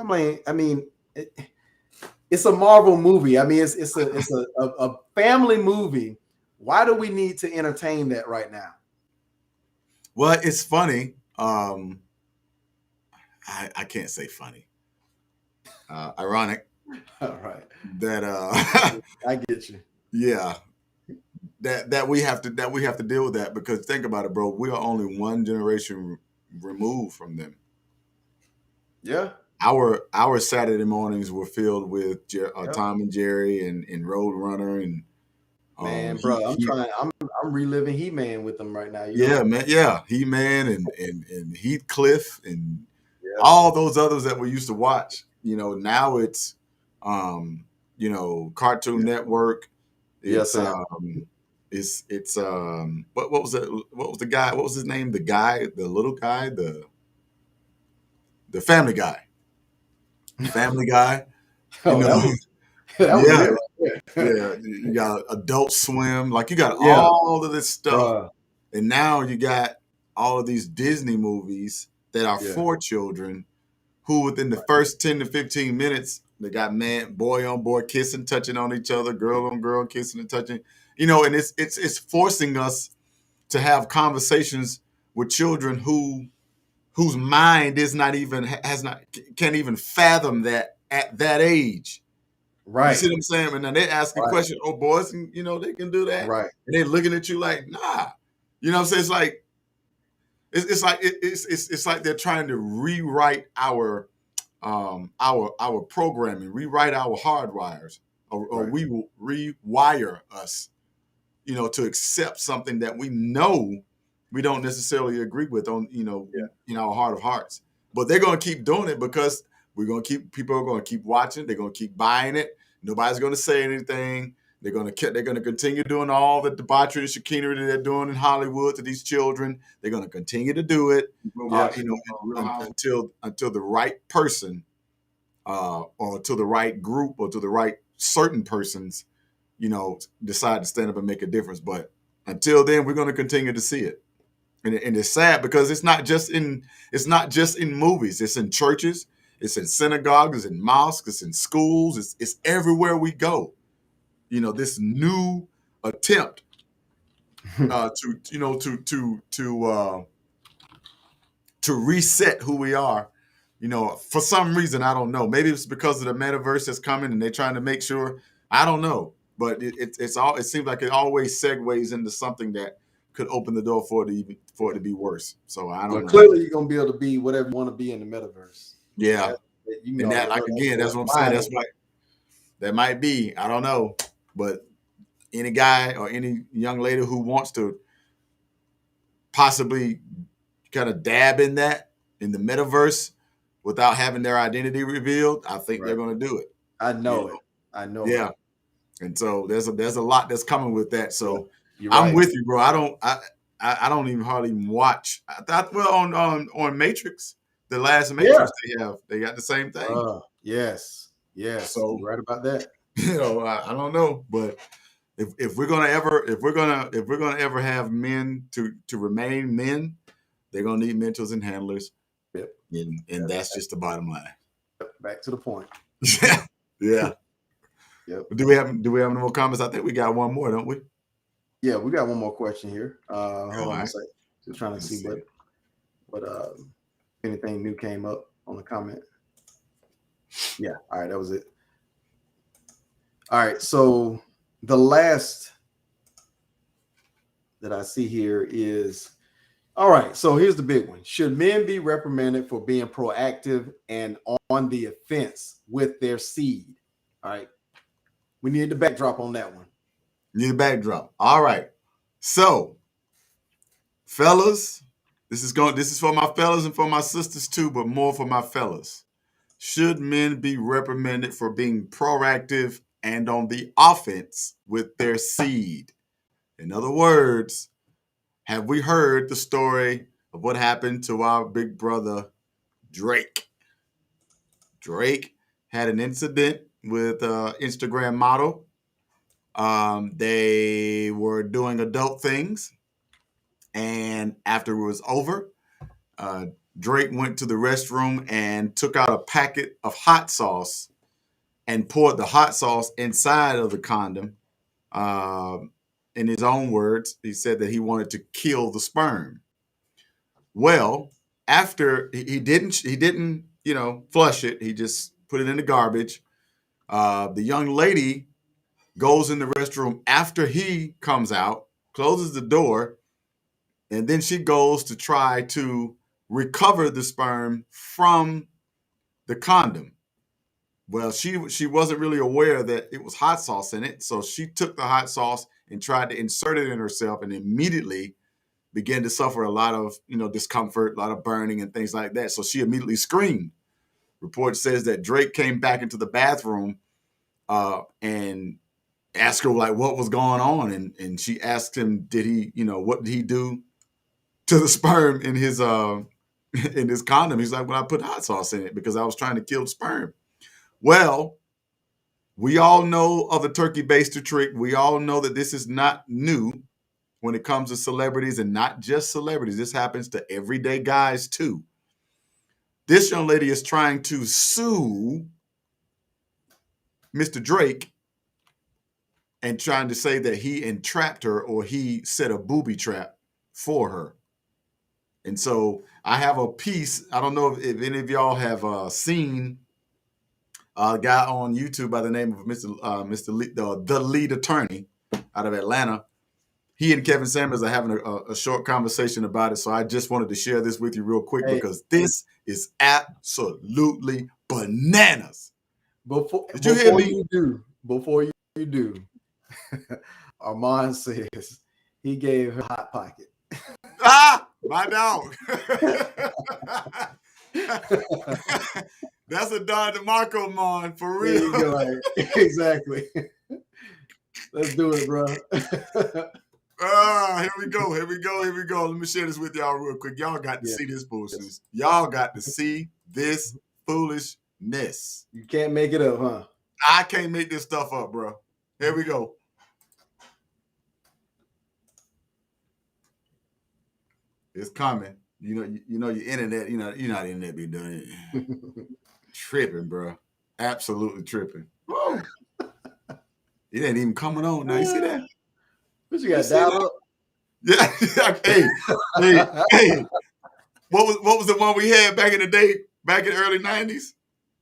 it's a Marvel movie. I mean, it's a family movie. Why do we need to entertain that right now? Well, it's funny. I can't say funny. Ironic All right, that I get you. yeah, that we have to deal with that, because think about it, bro. We are only one generation removed from them. Yeah, Our Saturday mornings were filled with yeah. Tom and Jerry and Roadrunner and Man, bro, I'm reliving He-Man with them right now. yeah, man, yeah, He-Man and Heathcliff and Yeah. all those others that we used to watch. Now it's Cartoon Network. Yes, It's what was it? What was the guy? What was his name? The little guy, the Family Guy. Family Guy. Oh, that was Yeah, it right there. yeah. You got Adult Swim. Like, you got Yeah, all of this stuff, bruh. and now you got all of these Disney movies that are Yeah. for children, who within the first 10 to 15 minutes, they got boy on boy kissing, touching on each other, girl on girl kissing and touching. And it's forcing us to have conversations with children whose mind can't even fathom that at that age. You Right, see what I'm saying? And then they ask a right, question, oh, boys, they can do that. right. And they're looking at you like, nah. You know what I'm saying? It's like it's like they're trying to rewrite our programming, rewrite our hardwires, or Right. we will rewire us, to accept something that we know we don't necessarily agree with in our heart of hearts. But they're going to keep doing it because people are going to keep watching. They're going to keep buying it. Nobody's going to say anything. They're going to continue doing all the debauchery and chicanery that they're doing in Hollywood to these children. They're going to continue to do it, Yeah. until the right person, or to the right group, or to the right certain persons, decide to stand up and make a difference. But until then, we're going to continue to see it, and it's sad because it's not just in movies. It's in churches, it's in synagogues, it's in mosques, it's in schools, it's everywhere we go. This new attempt to reset who we are. For some reason, I don't know. Maybe it's because of the metaverse that's coming, and they're trying to make sure. I don't know, but it seems like it always segues into something that could open the door for it to be worse. So I don't know. Clearly, you're gonna be able to be whatever you want to be in the metaverse. Yeah, You and that, like, again, that's what I'm saying. That's why that might be. I don't know, but any guy or any young lady who wants to possibly kind of dab in the metaverse without having their identity revealed, I think they're going to do it. I know it. I know. Yeah, and so there's a lot that's coming with that. So I'm with you, bro. I don't even hardly watch. I thought, well, on Matrix, the last Matrix they got the same thing. Yes. So you're right about that. I don't know, but if we're gonna ever have men to remain men, they're gonna need mentors and handlers. Yep. And that's just the bottom line. Back to the point. Yeah. Yep. Do we have any more comments? I think we got one more, don't we? Yeah, we got one more question here. Hold on right. a second. Just trying to see what anything new came up on the comment. Yeah, all right, that was it. All right, so the last that I see here is, all right, so here's the big one. Should men be reprimanded for being proactive and on the offense with their seed? All right, we need the backdrop on that one. Need a backdrop. All right. So, fellas, this is for my fellas and for my sisters too, but more for my fellas. Should men be reprimanded for being proactive and on the offense with their seed? In other words, have we heard the story of what happened to our big brother, Drake? Drake had an incident with an Instagram model They were doing adult things, and after it was over, Drake went to the restroom and took out a packet of hot sauce and poured the hot sauce inside of the condom. In his own words, he said that he wanted to kill the sperm. Well, after he didn't, flush it. He just put it in the garbage. The young lady goes in the restroom after he comes out, closes the door, and then she goes to try to recover the sperm from the condom. Well, she wasn't really aware that it was hot sauce in it, so she took the hot sauce and tried to insert it in herself, and immediately began to suffer a lot of discomfort, a lot of burning and things like that. So she immediately screamed. Report says that Drake came back into the bathroom and asked her like what was going on, and she asked him, what did he do to the sperm in his condom? He's like, well, I put hot sauce in it because I was trying to kill the sperm. Well, we all know of the turkey baster trick. We all know that this is not new when it comes to celebrities, and not just celebrities. This happens to everyday guys too. This young lady is trying to sue Mr. Drake and trying to say that he entrapped her or he set a booby trap for her. And so I have a piece. I don't know if any of y'all have seen a guy on YouTube by the name of Mr. Lee, the lead attorney out of Atlanta. He and Kevin Samuels are having a short conversation about it. So I just wanted to share this with you real quick because this is absolutely bananas. Before you do, Armand says he gave her Hot Pocket. My dog. That's a Don DeMarco man for real. Exactly. Let's do it, bro. Here we go. Let me share this with y'all real quick. Y'all got to see this foolishness. Y'all got to see this foolishness. You can't make it up, huh? I can't make this stuff up, bro. Here we go. It's coming. Your internet, you're not internet be doing it. Tripping, bro. Absolutely tripping. Whoa. It ain't even coming on now. You see that? What you got dialed up? Yeah. hey. What was the one we had back in the day, back in the early 90s?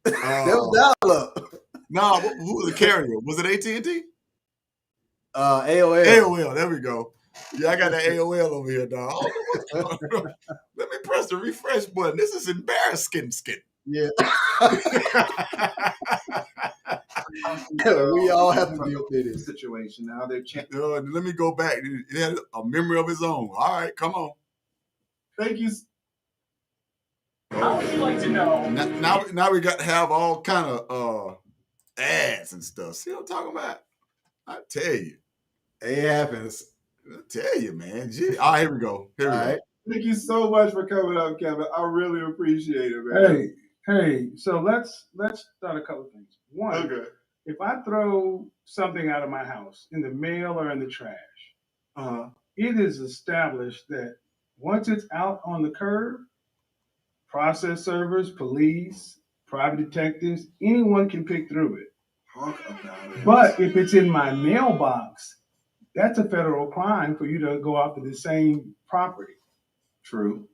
That was dial up. No, who was the carrier? Was it AT&T? AOL. AOL, there we go. Yeah, I got that AOL over here, dog. Let me press the refresh button. This is embarrassing. Yeah. We all have to deal with this situation now. They're changing. Let me go back. It had a memory of its own. All right, come on. Thank you. How would you like to know? Now we got to have all kind of ads and stuff. See what I'm talking about? I tell you. It happens. I tell you, man. Gee. All right, here we go. All right. Thank you so much for coming up, Kevin. I really appreciate it, man. Hey. So let's start a couple of things. One, Okay. if I throw something out of my house in the mail or in the trash, it is established that once it's out on the curb, process servers, police, private detectives, anyone can pick through it. Talk about it. But if it's in my mailbox, that's a federal crime for you to go after the same property. True.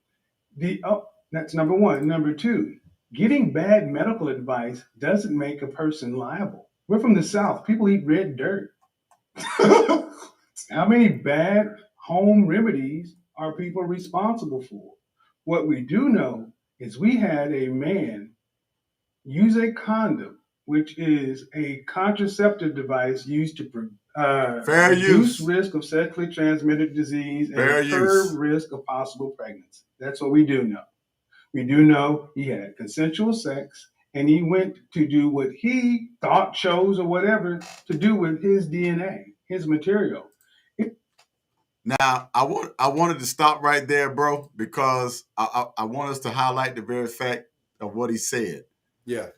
That's number one. Number two, getting bad medical advice doesn't make a person liable. We're from the South. People eat red dirt. How many bad home remedies are people responsible for? What we do know is we had a man use a condom, which is a contraceptive device used to reduce risk of sexually transmitted disease and curb risk of possible pregnancy. That's what we do know. We do know he had consensual sex, and he went to do what he thought, chose, or whatever to do with his DNA, his material. Now, I wanted to stop right there, bro, because I want us to highlight the very fact of what he said. Yeah.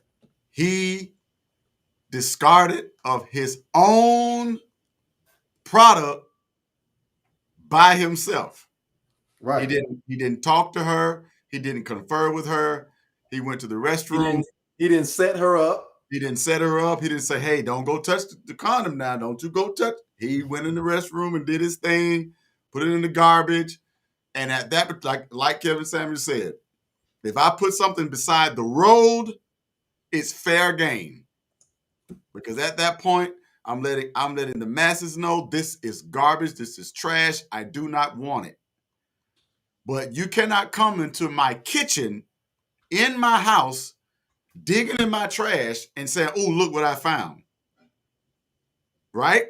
He discarded of his own product by himself. Right. He didn't talk to her. He didn't confer with her. He went to the restroom. He didn't set her up. He didn't set her up. He didn't say, hey, don't go touch the condom now. Don't you go touch. He went in the restroom and did his thing, put it in the garbage. And at that, like Kevin Samuels said, if I put something beside the road, it's fair game. Because at that point, I'm letting the masses know this is garbage, this is trash. I do not want it. But you cannot come into my kitchen in my house, digging in my trash and saying, oh, look what I found. Right?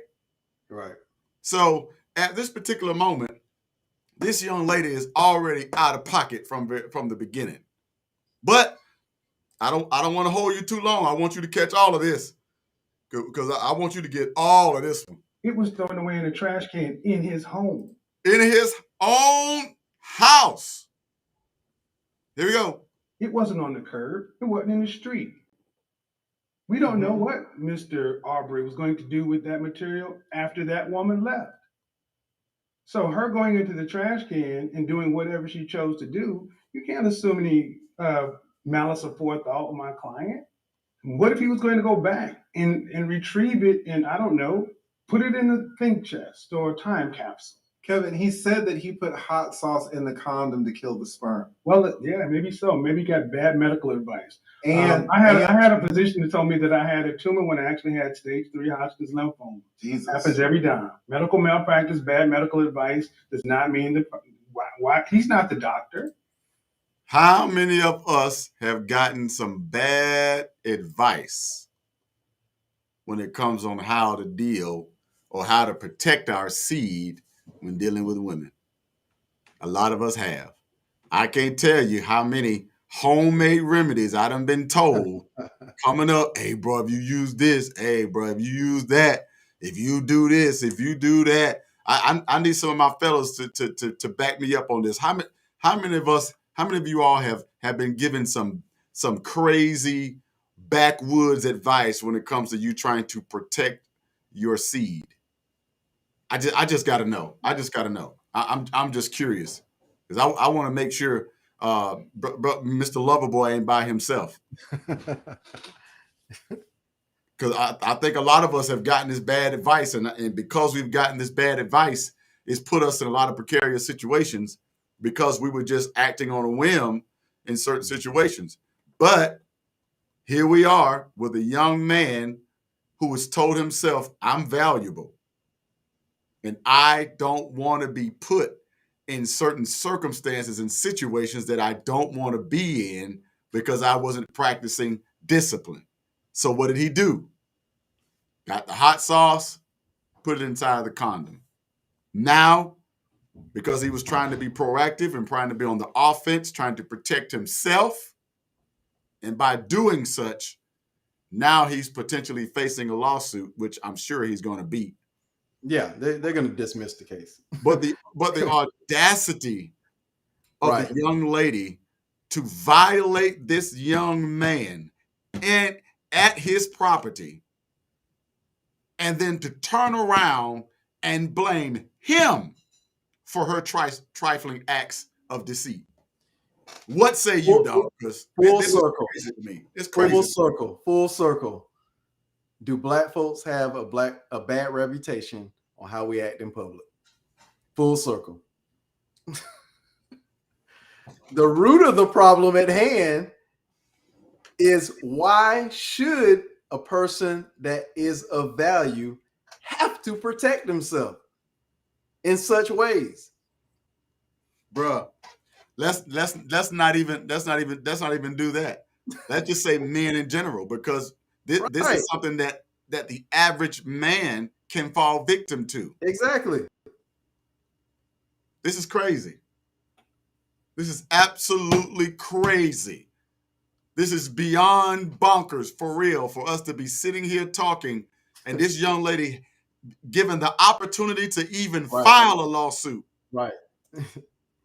Right. So at this particular moment, this young lady is already out of pocket from the beginning. But I don't want to hold you too long. I want you to catch all of this because I want you to get all of this one. It was thrown away in a trash can in his home. In his own house. Here we go. It wasn't on the curb. It wasn't in the street. We don't know what Mr. Aubrey was going to do with that material after that woman left. So her going into the trash can and doing whatever she chose to do, you can't assume any malice or forethought with my client. What if he was going to go back and retrieve it and, I don't know, put it in a think chest or a time capsule? Kevin, he said that he put hot sauce in the condom to kill the sperm. Well, yeah, maybe so. Maybe he got bad medical advice. And I had a physician that told me that I had a tumor when I actually had stage 3 Hodgkin's lymphoma. Jesus. Happens every time. Medical malpractice, bad medical advice does not mean that why he's not the doctor. How many of us have gotten some bad advice when it comes on how to deal or how to protect our seed when dealing with women? A lot of us have. I can't tell you how many homemade remedies I done been told coming up. Hey, bro, if you use this, hey, bro, if you use that, if you do this, if you do that, I need some of my fellows to back me up on this. How many of you all have been given some crazy backwoods advice when it comes to you trying to protect your seed? I just got to know. I just got to know. I'm just curious because I want to make sure Mr. Loverboy ain't by himself. Because I think a lot of us have gotten this bad advice, and because we've gotten this bad advice, it's put us in a lot of precarious situations because we were just acting on a whim in certain situations. But here we are with a young man who has told himself, I'm valuable. And I don't want to be put in certain circumstances and situations that I don't want to be in because I wasn't practicing discipline. So what did he do? Got the hot sauce, put it inside the condom. Now, because he was trying to be proactive and trying to be on the offense, trying to protect himself, and by doing such, now he's potentially facing a lawsuit, which I'm sure he's going to beat. Yeah, they're going to dismiss the case. But the audacity of the young lady to violate this young man and at his property, and then to turn around and blame him for her trifling acts of deceit. What say you, Dom? Because full circle. Is crazy to me. It's crazy. Full circle. Do black folks have a bad reputation on how we act in public? Full circle. The root of the problem at hand is, why should a person that is of value have to protect himself in such ways? Bruh, let's not even do that. Let's just say men in general, because this is something that the average man can fall victim to. Exactly. This is crazy. This is absolutely crazy. This is beyond bonkers, for real, for us to be sitting here talking and this young lady given the opportunity to even file a lawsuit. Right.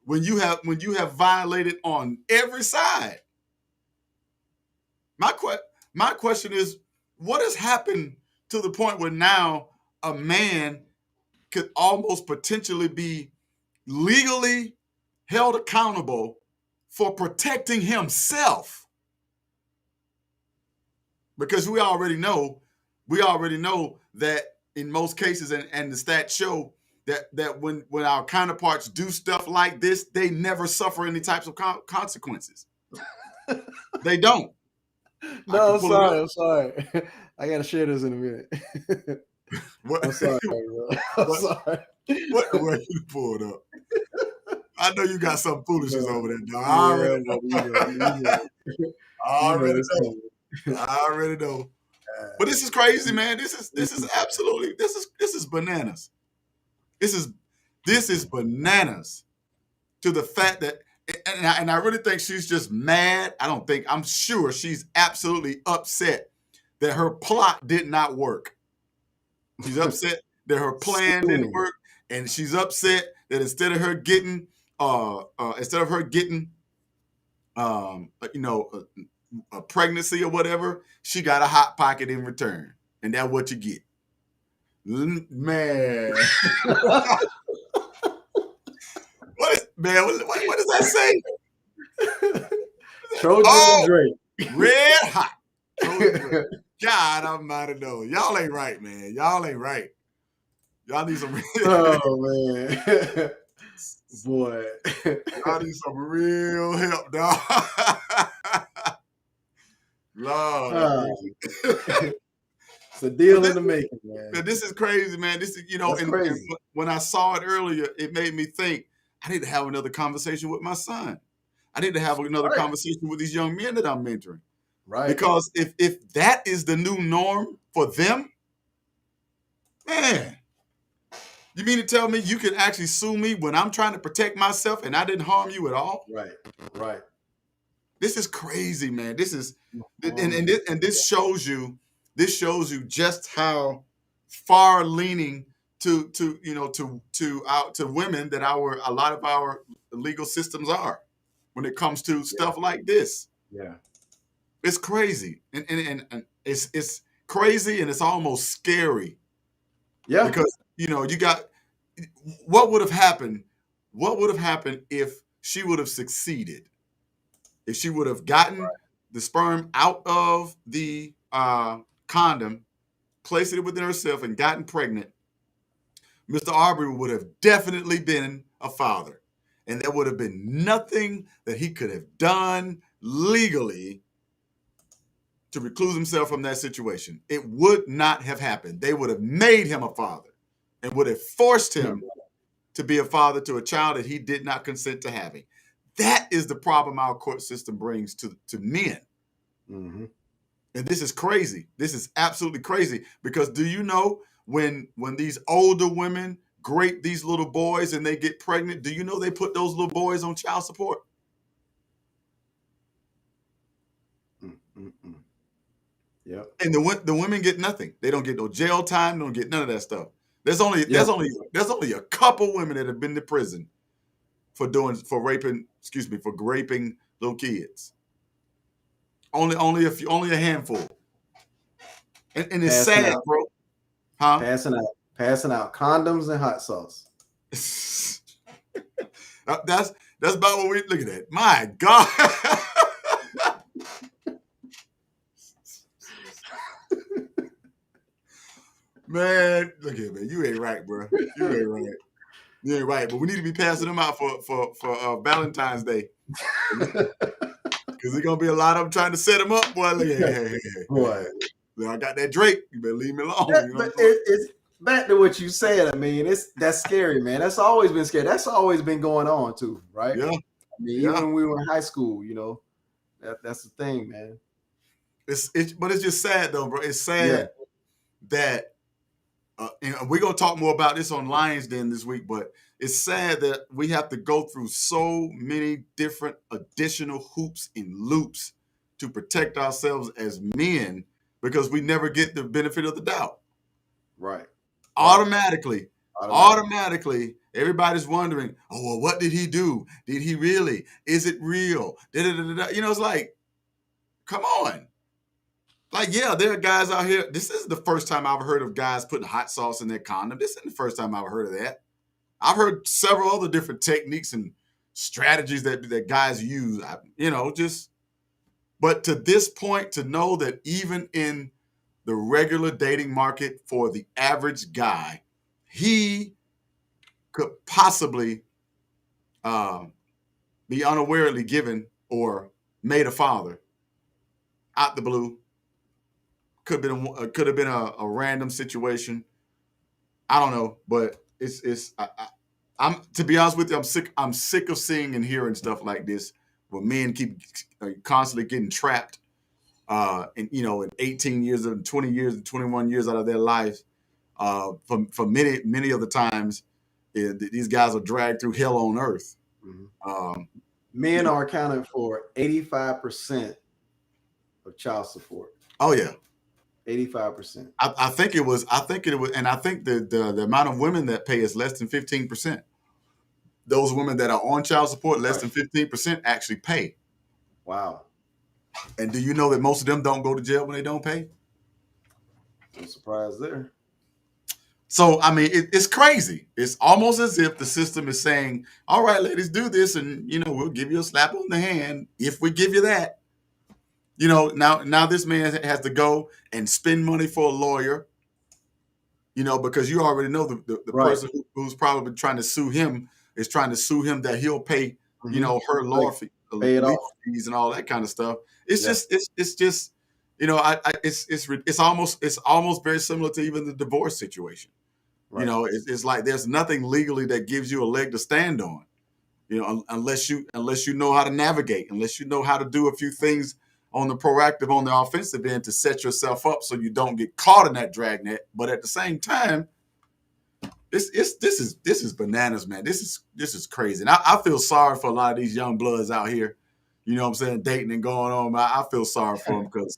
when you have violated on every side. My question is, what has happened to the point where now a man could almost potentially be legally held accountable for protecting himself. Because we already know that in most cases, and the stats show that when our counterparts do stuff like this, they never suffer any types of consequences. They don't. No, I'm sorry. I gotta share this in a minute. What? I'm sorry, bro. I'm sorry. What the way you pulled up? I know you got some foolishness over there, dog. I already know. I already know. But this is crazy, man. This is absolutely this is bananas. This is bananas to the fact that, and I really think she's just mad. I'm sure she's absolutely upset that her plot did not work. She's upset that her plan didn't work, and she's upset that instead of her getting a pregnancy or whatever, she got a hot pocket in return, and that's what you get. Man. What does that say? Trojan and Drake. Red hot. God almighty, no. Y'all ain't right, man. Y'all ain't right. Y'all need some real man. Boy. Y'all need some real help, dog. Lord. It's a deal in the making, man. This is crazy, man. This is, and when I saw it earlier, it made me think I need to have another conversation with my son. I need to have another conversation with these young men that I'm mentoring. Right. Because if that is the new norm for them, man, you mean to tell me you can actually sue me when I'm trying to protect myself and I didn't harm you at all? Right. This is crazy, man. This is, and this shows you just how far leaning to women that a lot of our legal systems are when it comes to stuff like this. Yeah. It's crazy, and it's crazy, and it's almost scary. Yeah, because you got what would have happened. What would have happened if she would have succeeded? If she would have gotten the sperm out of the condom, placed it within herself, and gotten pregnant, Mr. Arbery would have definitely been a father, and there would have been nothing that he could have done legally to recluse himself from that situation. It would not have happened. They would have made him a father and would have forced him to be a father to a child that he did not consent to having. That is the problem our court system brings to men. Mm-hmm. And this is crazy. This is absolutely crazy, because do you know when these older women grape these little boys and they get pregnant, do you know they put those little boys on child support? Mm-mm. Yep. And the women get nothing. They don't get no jail time. They don't get none of that stuff. There's only a couple women that have been to prison for raping little kids. Only a handful. And it's sad, bro. Huh? Passing out condoms and hot sauce. That's about what we looking at. My God. Man, look at me. You ain't right, bro. You ain't right. You ain't right. But we need to be passing them out for Valentine's Day. Because there's going to be a lot of them trying to set them up. Boy, look at hey. Boy. I got that Drake. You better leave me alone. But it's back to what you said. I mean, that's scary, man. That's always been scary. That's always been going on too, right? Yeah. I mean, even when we were in high school, that's the thing, man. But it's just sad though, bro. It's sad that and we're gonna talk more about this on Lions Den this week, but it's sad that we have to go through so many different additional hoops and loops to protect ourselves as men because we never get the benefit of the doubt. Right. Automatically, everybody's wondering, oh, well, what did he do? Did he really? Is it real? It's like, come on. Like, yeah, there are guys out here. This isn't the first time I've heard of guys putting hot sauce in their condom. This isn't the first time I've heard of that. I've heard several other different techniques and strategies that guys use. But to this point, to know that even in the regular dating market for the average guy, he could possibly be unawarely given or made a father out the blue. Could have been a random situation. I don't know, but I'm to be honest with you, I'm sick of seeing and hearing stuff like this where men keep constantly getting trapped in 18 years and 20 years and 21 years out of their lives. For many of the times, these guys are dragged through hell on earth. Mm-hmm. Men are accounted for 85% of child support. Oh yeah, 85%. I think it was, and I think the amount of women that pay is less than 15%. Those women that are on child support, less than 15% actually pay. Wow. And do you know that most of them don't go to jail when they don't pay? No surprise there. So, I mean, it's crazy. It's almost as if the system is saying, all right, ladies, do this, and, we'll give you a slap on the hand if we give you that. Now this man has to go and spend money for a lawyer, because you already know the Right. person who's probably trying to sue him is trying to sue him that he'll pay, her lawyer fees and all that kind of stuff. It's just, it's almost very similar to even the divorce situation. Right. It's like there's nothing legally that gives you a leg to stand on, unless you know how to navigate, unless you know how to do a few things on the proactive, on the offensive end to set yourself up so you don't get caught in that dragnet. But at the same time, this is bananas, man. This is crazy. And I feel sorry for a lot of these young bloods out here, you know what I'm saying, dating and going on. I feel sorry for them because,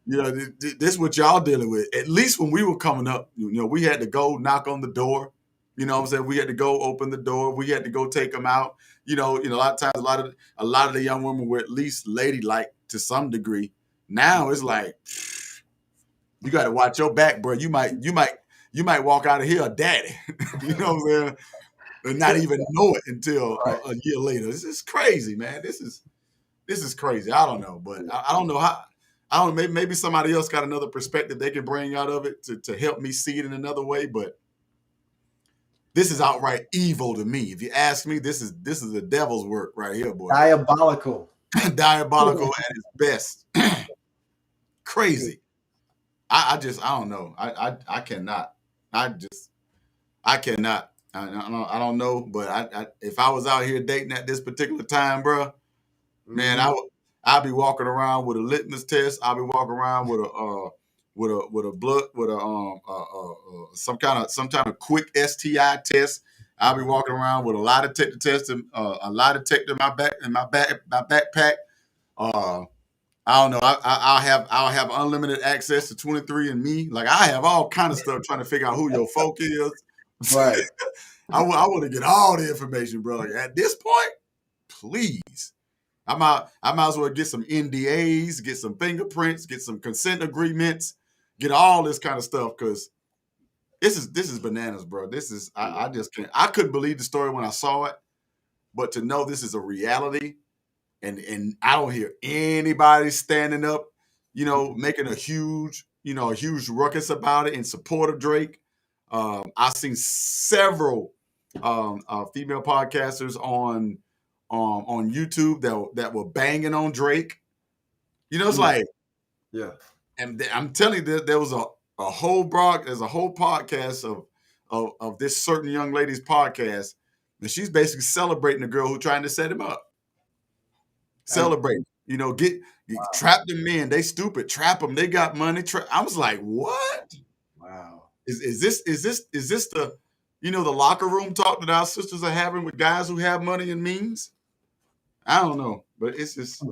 this is what y'all dealing with. At least when we were coming up, we had to go knock on the door. You know what I'm saying? We had to go open the door. We had to go take them out. A lot of times, a lot of the young women were at least ladylike to some degree. Now it's like, you got to watch your back, bro. You might walk out of here a daddy. You know what I'm saying? And not even know it until a year later. This is crazy, man. This is crazy. I don't know, but I don't know how. I don't know. Maybe somebody else got another perspective they can bring out of it to help me see it in another way. But this is outright evil to me. If you ask me, this is the devil's work right here, boy. Diabolical. Diabolical at its best. Crazy. I don't know. I cannot. I cannot. I don't know. But if I was out here dating at this particular time, bro, man, I'd be walking around with a litmus test. I'll be walking around with a blood, with some kind of quick STI test. I'll be walking around with a lie detector test and a lie detector in my backpack. I don't know. I'll have unlimited access to 23andMe. Like, I have all kind of stuff trying to figure out who your folk is. Right. I want to get all the information, bro. At this point, please. I might as well get some NDAs, get some fingerprints, get some consent agreements, get all this kind of stuff, because this is bananas, bro. This is I just can't. I couldn't believe the story when I saw it, but to know this is a reality, and I don't hear anybody standing up, making a huge ruckus about it in support of Drake. I've seen several female podcasters on YouTube that were banging on Drake. It's like, yeah. And I'm telling you, there was there's a whole podcast of this certain young lady's podcast, and she's basically celebrating the girl who trying to set him up. Celebrate, trap them men. They stupid. Trap them. They got money. I was like, what? Wow. Is this the the locker room talk that our sisters are having with guys who have money and means? I don't know, but it's just,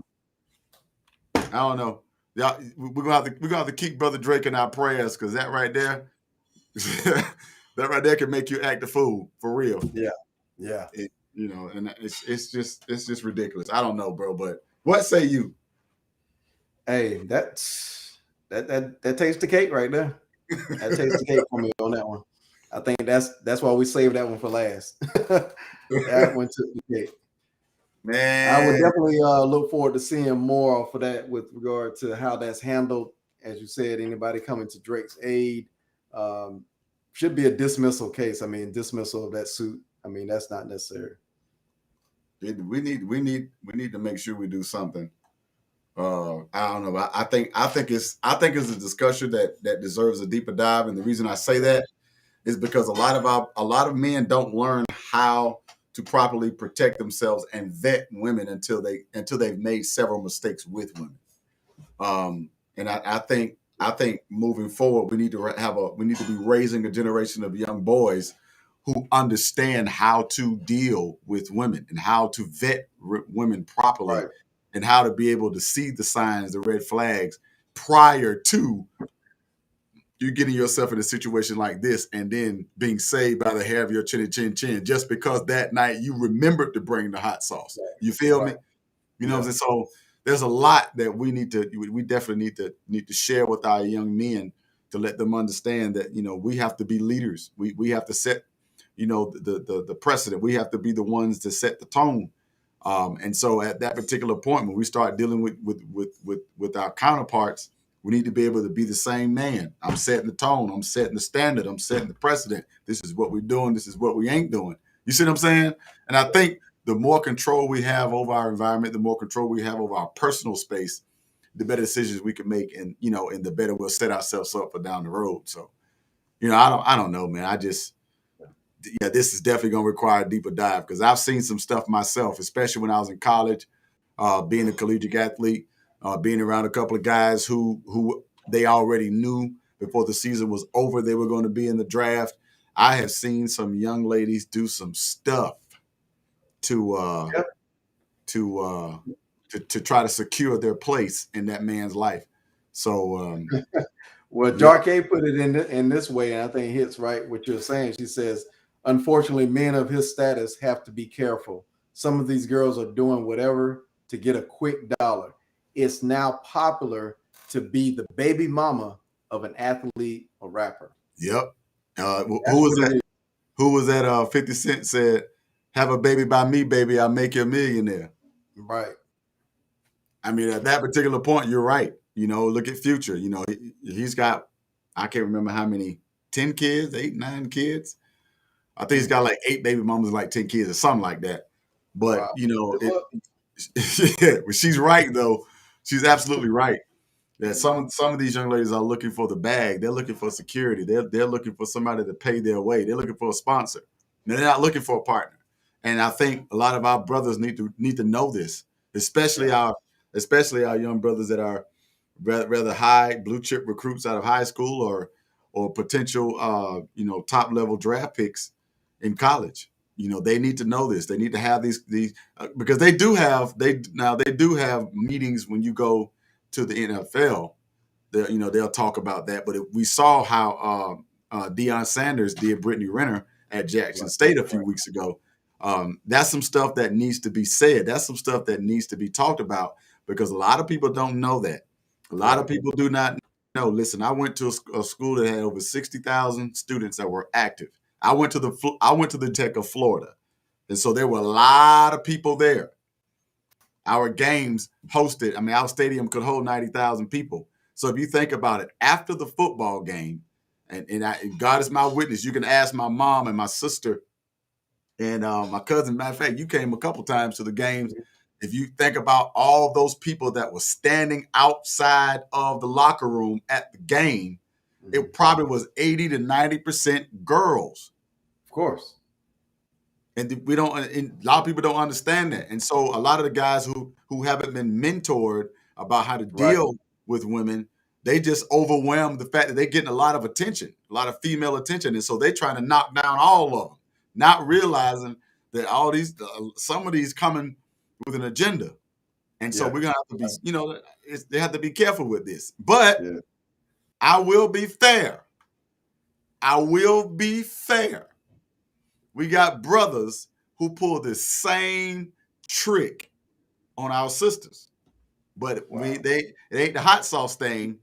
I don't know. Yeah, we're gonna have to keep Brother Drake in our prayers, because that right there, that right there can make you act a fool for real. Yeah, yeah. And it's just ridiculous. I don't know, bro. But what say you? Hey, that's That takes the cake right there. That takes the cake for me on that one. I think that's why we saved that one for last. That one took the cake. I would Man, definitely look forward to seeing more for that with regard to how that's handled. As you said, anybody coming to Drake's aid um, should be a dismissal case. I mean, dismissal of that suit. I mean, that's not necessary. we need to make sure we do something. I don't know. I think it's a discussion that deserves a deeper dive. And the reason I say that is because a lot of men don't learn how to properly protect themselves and vet women until they've made several mistakes with women. And I think moving forward, we need to be raising a generation of young boys who understand how to deal with women and how to vet women properly Right. and how to be able to see the signs, the red flags prior to you getting yourself in a situation like this and then being saved by the hair of your chinny chin chin just because that night you remembered to bring the hot sauce. You feel me? Right. You know what Yeah. I'm saying? So there's a lot that we definitely need to share with our young men to let them understand that, we have to be leaders. We have to set, the precedent. We have to be the ones to set the tone. And so at that particular point, when we start dealing with our counterparts, we need to be able to be the same man. I'm setting the tone. I'm setting the standard. I'm setting the precedent. This is what we're doing. This is what we ain't doing. You see what I'm saying? And I think the more control we have over our environment, the more control we have over our personal space, the better decisions we can make, and the better we'll set ourselves up for down the road. So, I don't know, man. This is definitely going to require a deeper dive because I've seen some stuff myself, especially when I was in college, being a collegiate athlete, being around a couple of guys who they already knew before the season was over they were going to be in the draft. I have seen some young ladies do some stuff to Yep. to try to secure their place in that man's life. So Well, yeah, Jarkay put it in this way, and I think it hits right what you're saying. She says, unfortunately, men of his status have to be careful. Some of these girls are doing whatever to get a quick dollar. It's now popular to be the baby mama of an athlete or rapper. yep. That's Who was what that? it is. Who was that? 50 Cent said, "Have a baby by me, baby. I'll make you a millionaire." Right. I mean, at that particular point, you're right. Look at Future. He's got, I can't remember how many, 10 kids, 8, 9 kids. I think he's got like 8 baby mamas, like 10 kids or something like that. But, Wow. Good luck. but she's right, though. She's absolutely right. That some of these young ladies are looking for the bag. They're looking for security. They're looking for somebody to pay their way. They're looking for a sponsor. They're not looking for a partner. And I think a lot of our brothers need to know this, especially our young brothers that are rather high blue chip recruits out of high school or potential top level draft picks in college. They need to know this. They need to have these because they do have meetings when you go to the NFL. They'll talk about that. But we saw how Deion Sanders did Brittany Renner at Jackson State a few weeks ago. That's some stuff that needs to be said. That's some stuff that needs to be talked about because a lot of people don't know that. A lot of people do not know. Listen, I went to a school that had over 60,000 students that were active. I went to the Tech of Florida, and so there were a lot of people there. Our games hosted. I mean, our stadium could hold 90,000 people. So if you think about it, after the football game, and God is my witness, you can ask my mom and my sister and my cousin. Matter of fact, you came a couple times to the games. If you think about all those people that were standing outside of the locker room at the game, it probably was 80 to 90% girls. Of course. And a lot of people don't understand that. And so a lot of the guys who haven't been mentored about how to deal with women, they just overwhelm the fact that they're getting a lot of attention, a lot of female attention. And so they're trying to knock down all of them, not realizing that some of these coming with an agenda. And so we're going to have to be, they have to be careful with this. But I will be fair. We got brothers who pull this same trick on our sisters. But it ain't the hot sauce thing.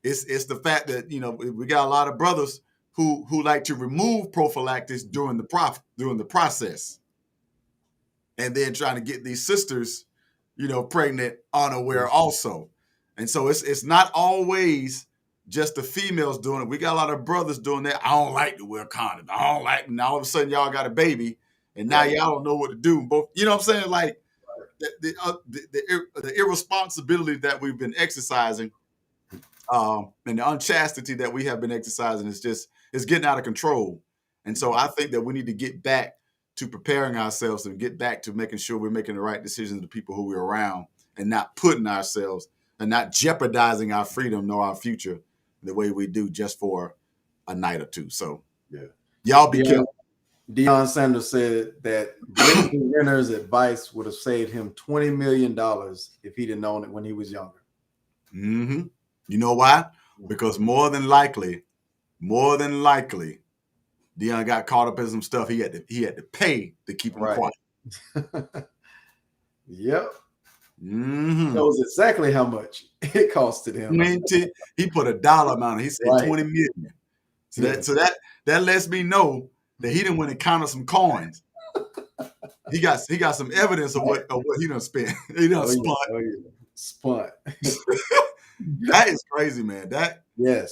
It's the fact that we got a lot of brothers who like to remove prophylactics during the process, and then trying to get these sisters, pregnant unaware also. And so it's not always just the females doing it. We got a lot of brothers doing that. I don't like to wear condoms. I don't like, and all of a sudden y'all got a baby, and now y'all don't know what to do. Both, you know what I'm saying? Like the irresponsibility that we've been exercising, and the unchastity that we have been exercising is getting out of control. And so I think that we need to get back to preparing ourselves and get back to making sure we're making the right decisions to the people who we're around, and not putting ourselves and not jeopardizing our freedom nor our future the way we do just for a night or two. So y'all be careful. Deion Sanders said that Brittany Renner's advice would have saved him $20 million if he'd have known it when he was younger. Mm-hmm. You know why? Because more than likely, Deion got caught up in some stuff he had to pay to keep him quiet. Yep. Mm-hmm. Knows exactly how much it costed him. He put a dollar amount on it. He said $20 million. So that lets me know that he didn't went and counted some coins. He got some evidence of what he done spent. He done spun. That is crazy, man. Yes.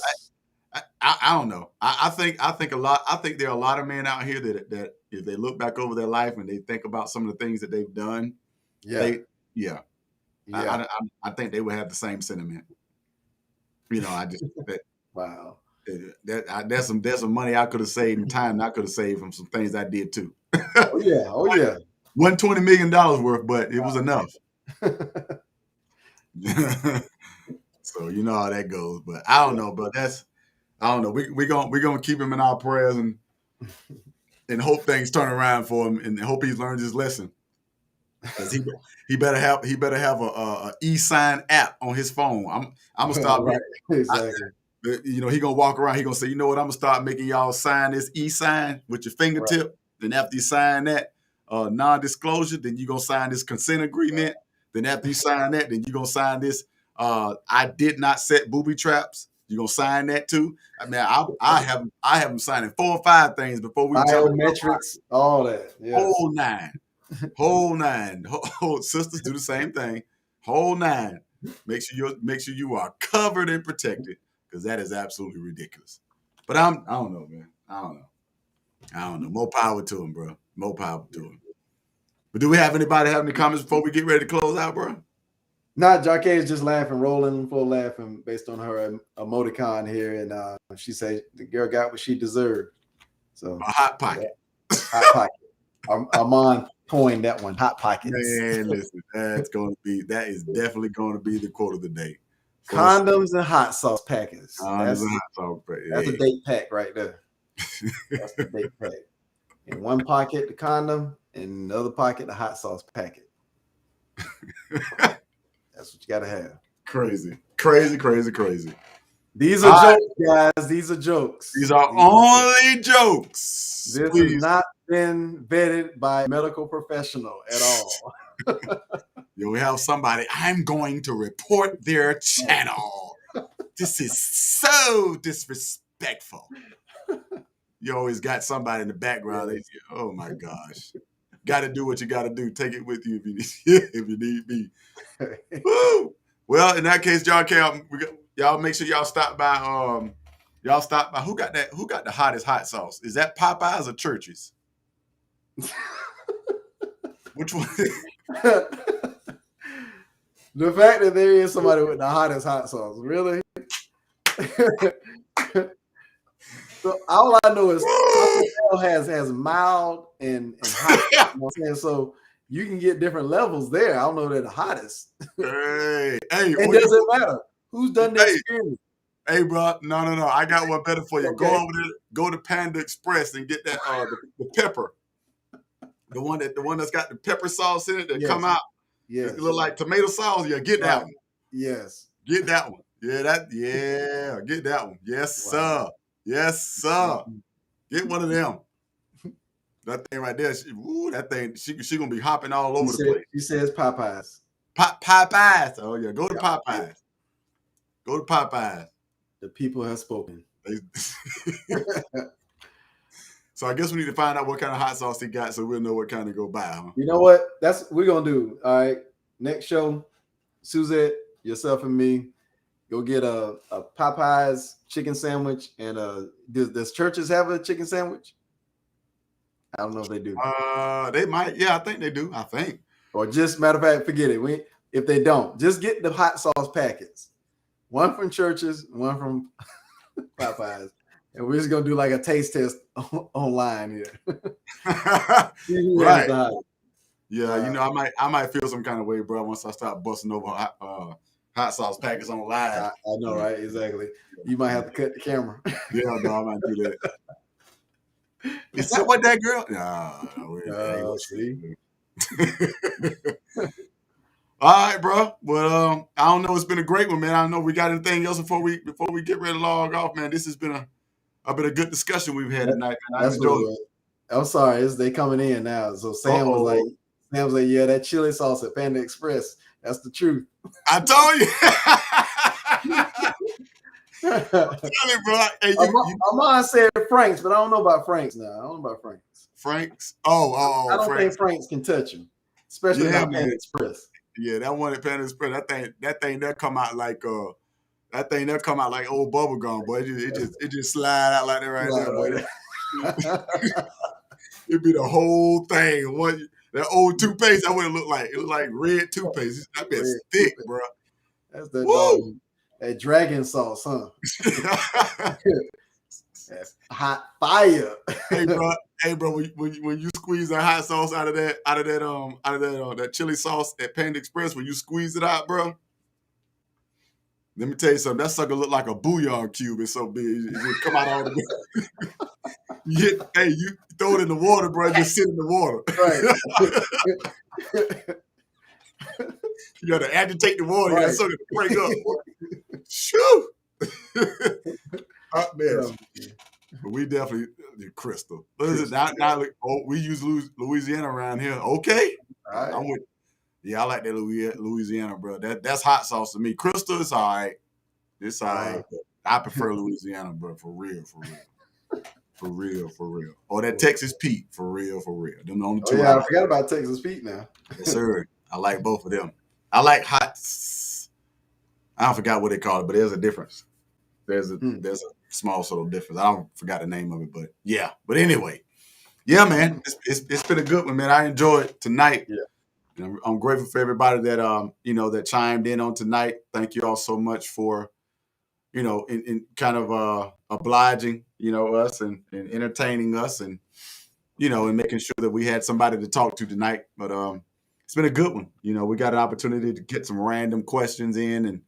I don't know. I think there are a lot of men out here that if they look back over their life and they think about some of the things that they've done, I think they would have the same sentiment. Wow. There's some money I could have saved and time I could have saved from some things I did too. Oh yeah. Wasn't $20 million worth, but it was enough. So you know how that goes. But I don't know, bro. I don't know. We're gonna keep him in our prayers and hope things turn around for him, and hope he's learned his lesson. Because he better have a e-sign app on his phone. I'm gonna start. Right. Exactly. He gonna walk around. He gonna say, you know what? I'm gonna start making y'all sign this e-sign with your fingertip. Right. Then after you sign that non-disclosure, then you gonna sign this consent agreement. Then after you sign that, then you gonna sign this. I did not set booby traps. You gonna sign that too? I mean, I have them signing 4 or 5 things before we biometrics, all that. Yes. Whole nine. Sisters do the same thing. Whole 9. Make sure you are covered and protected, because that is absolutely ridiculous. But I don't know, man. I don't know. More power to him, bro. More power to him. But do we have anybody have any comments before we get ready to close out, bro? Nah, Jackée is just rolling full laughing based on her emoticon here, and she said the girl got what she deserved. So a hot pocket. Hot pocket. Armand coined that one, hot pockets. Man, listen, that is definitely going to be the quote of the day. Condoms and hot sauce packets. That's a date pack right there. That's the date pack. In one pocket, the condom, and in the other pocket, the hot sauce packet. That's what you gotta have. Crazy. These are jokes, guys. These are jokes. These are only jokes. This has not been vetted by a medical professional at all. We have somebody. I'm going to report their channel. This is so disrespectful. You always got somebody in the background. Oh my gosh. Got to do what you got to do. Take it with you if you need me. Woo! Well, in that case, y'all make sure y'all stop by. Who got the hottest hot sauce? Is that Popeyes or Church's? Which one? The fact that there is somebody with the hottest hot sauce, really? So all I know is has mild and hot. You know what I'm saying? So you can get different levels there. I don't know they're the hottest. Hey, it doesn't matter who's done the experiment. Hey, bro, no. I got one better for you. Okay. Go over there, go to Panda Express and get that the pepper. The one that's got the pepper sauce in it that come out. Yes. It look like tomato sauce. Yeah, get that one. Yes. Get that one. Get that one. Yes, sir. Yes, sir. Get one of them. That thing right there, she gonna be hopping all over the place. She says Popeyes. Popeyes. Oh yeah, go to Popeyes. Go to Popeyes. The people have spoken. So I guess we need to find out what kind of hot sauce he got, so we'll know what kind to go buy. Huh? You know what? That's what we're gonna do. All right. Next show, Suzette, yourself, and me go get a Popeyes chicken sandwich. And does churches have a chicken sandwich? I don't know if they do. They might. Yeah, I think they do. I think. Or just matter of fact, forget it. If they don't, just get the hot sauce packets. One from churches, one from Popeyes. And we're just gonna do like a taste test online here. Right. Yeah, you know, I might feel some kind of way, bro, once I start busting over hot sauce packets on live. I know, right? Exactly. You might have to cut the camera. Yeah, no, I might do that. Is that what that girl? Nah, See. All right, bro. Well, I don't know. It's been a great one, man. I don't know we got anything else before we get ready to log off, man. This has been a good discussion we've had tonight. Man. I enjoyed it. I'm sorry, they coming in now. So Sam was like, yeah, that chili sauce at Panda Express. That's the truth. I told you. I'm telling you, bro. Hey, Amon said Frank's, but I don't know about Frank's now. I don't know about Frank's. Frank's? Oh, I don't think Frank's can touch him, especially not Panda Express. Yeah, that one at Panda Express, that thing that come out like old bubble gum, boy. It just slide out like that right there, boy. It'd be the whole thing. That old toothpaste, that would look like red toothpaste. That bitch thick, bro. That's that dragon sauce, huh? That's hot fire. Hey, bro. When you squeeze that hot sauce out of that chili sauce at Panda Express, when you squeeze it out, bro. Let me tell you something. That sucker look like a bouillon cube. It's so big. It just come out all the way. You throw it in the water, bro. Just sit in the water. Right. You got to agitate the water. Right. You got something to break up. Shoo! Hot mess. But we definitely Crystal. Now, we use Louisiana around here. Okay. Right. I'm with. Yeah, I like that Louisiana, bro. That's hot sauce to me. Crystal, it's all right. It's all right. I prefer Louisiana, bro. For real. Or that Texas Pete, for real. Them the only two. I forgot about Texas Pete now. Yes, sir. I like both of them. I like hot. I forgot what they call it, but there's a difference. There's a small sort of difference. I forgot the name of it, but yeah. But anyway, yeah, man. It's been a good one, man. I enjoyed tonight. Yeah. I'm grateful for everybody that that chimed in on tonight. Thank you all so much for in kind of obliging us and entertaining us and and making sure that we had somebody to talk to tonight. But it's been a good one. We got an opportunity to get some random questions in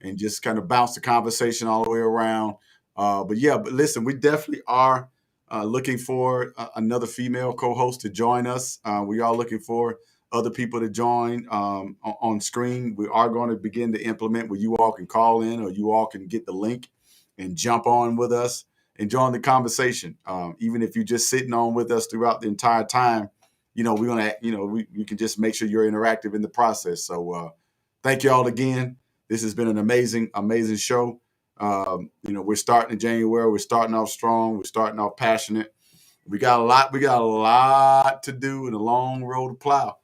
and just kind of bounce the conversation all the way around. But listen, we definitely are looking for another female co-host to join us. We are looking for other people to join on screen. We are going to begin to implement where you all can call in or you all can get the link and jump on with us and join the conversation. Even if you're just sitting on with us throughout the entire time, we're going to, we can just make sure you're interactive in the process. So thank you all again. This has been an amazing, amazing show. We're starting in January. We're starting off strong. We're starting off passionate. We got a lot to do and a long road to plow.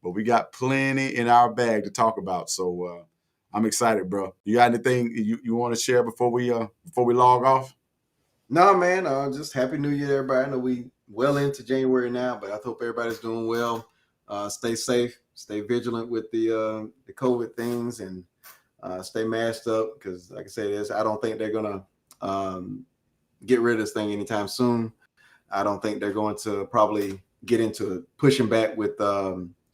But we got plenty in our bag to talk about. So I'm excited, bro. You got anything you want to share before we log off? No, man. Just Happy New Year, everybody. I know we well into January now, but I hope everybody's doing well. Stay safe, stay vigilant with the COVID things, and stay masked up because, like I said, I don't think they're gonna get rid of this thing anytime soon. I don't think they're going to probably get into pushing back with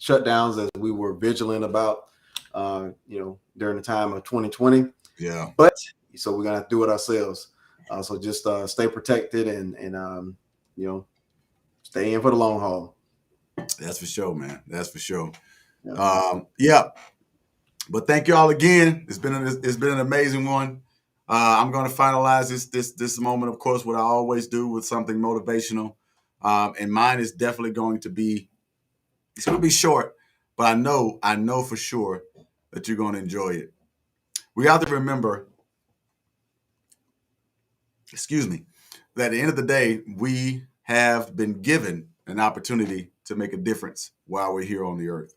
shutdowns as we were vigilant about, during the time of 2020. Yeah. But so we're gonna do it ourselves. So just stay protected and stay in for the long haul. That's for sure, man. That's for sure. Yeah. But thank you all again. It's been an amazing one. I'm going to finalize this moment, of course, what I always do with something motivational. And mine is definitely going to be. It's going to be short, but I know for sure that you're going to enjoy it. We have to remember excuse me, that at the end of the day, we have been given an opportunity to make a difference while we're here on the earth.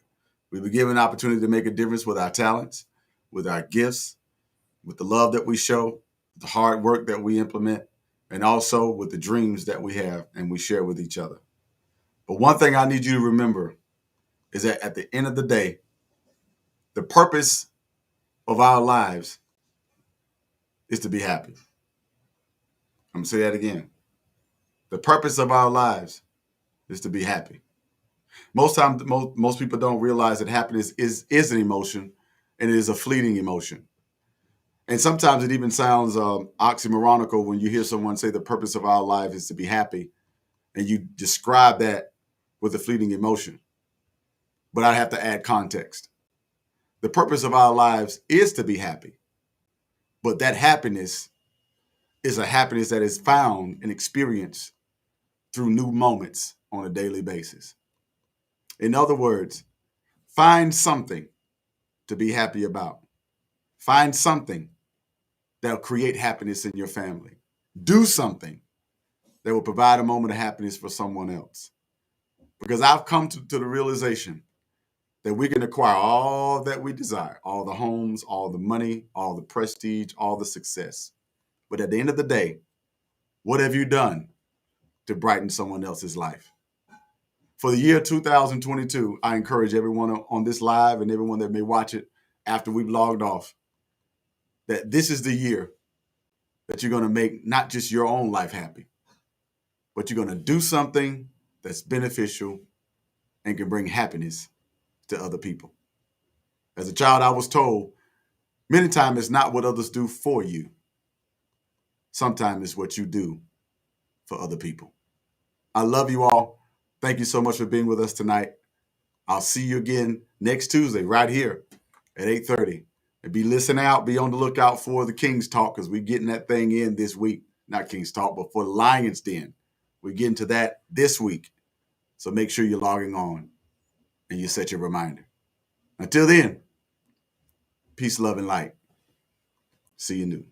We've been given an opportunity to make a difference with our talents, with our gifts, with the love that we show, the hard work that we implement, and also with the dreams that we have and we share with each other. But one thing I need you to remember is that at the end of the day, the purpose of our lives is to be happy. I'm going to say that again. The purpose of our lives is to be happy. Most times, most people don't realize that happiness is an emotion, and it is a fleeting emotion. And sometimes it even sounds oxymoronical when you hear someone say the purpose of our life is to be happy, and you describe that with a fleeting emotion. But I have to add context. The purpose of our lives is to be happy, but that happiness is a happiness that is found and experienced through new moments on a daily basis. In other words, find something to be happy about. Find something that will create happiness in your family. Do something that will provide a moment of happiness for someone else. Because I've come to the realization that we can acquire all that we desire, all the homes, all the money, all the prestige, all the success. But at the end of the day, what have you done to brighten someone else's life? For the year 2022, I encourage everyone on this live and everyone that may watch it after we've logged off, that this is the year that you're going to make not just your own life happy, but you're going to do something that's beneficial and can bring happiness to other people. As a child, I was told many times it's not what others do for you. Sometimes it's what you do for other people. I love you all. Thank you so much for being with us tonight. I'll see you again next Tuesday right here at 8:30. And be listening out. Be on the lookout for the King's Talk because we're getting that thing in this week. Not King's Talk, but for the Lion's Den. We're getting to that this week. So make sure you're logging on and you set your reminder. Until then, peace, love, and light. See you new.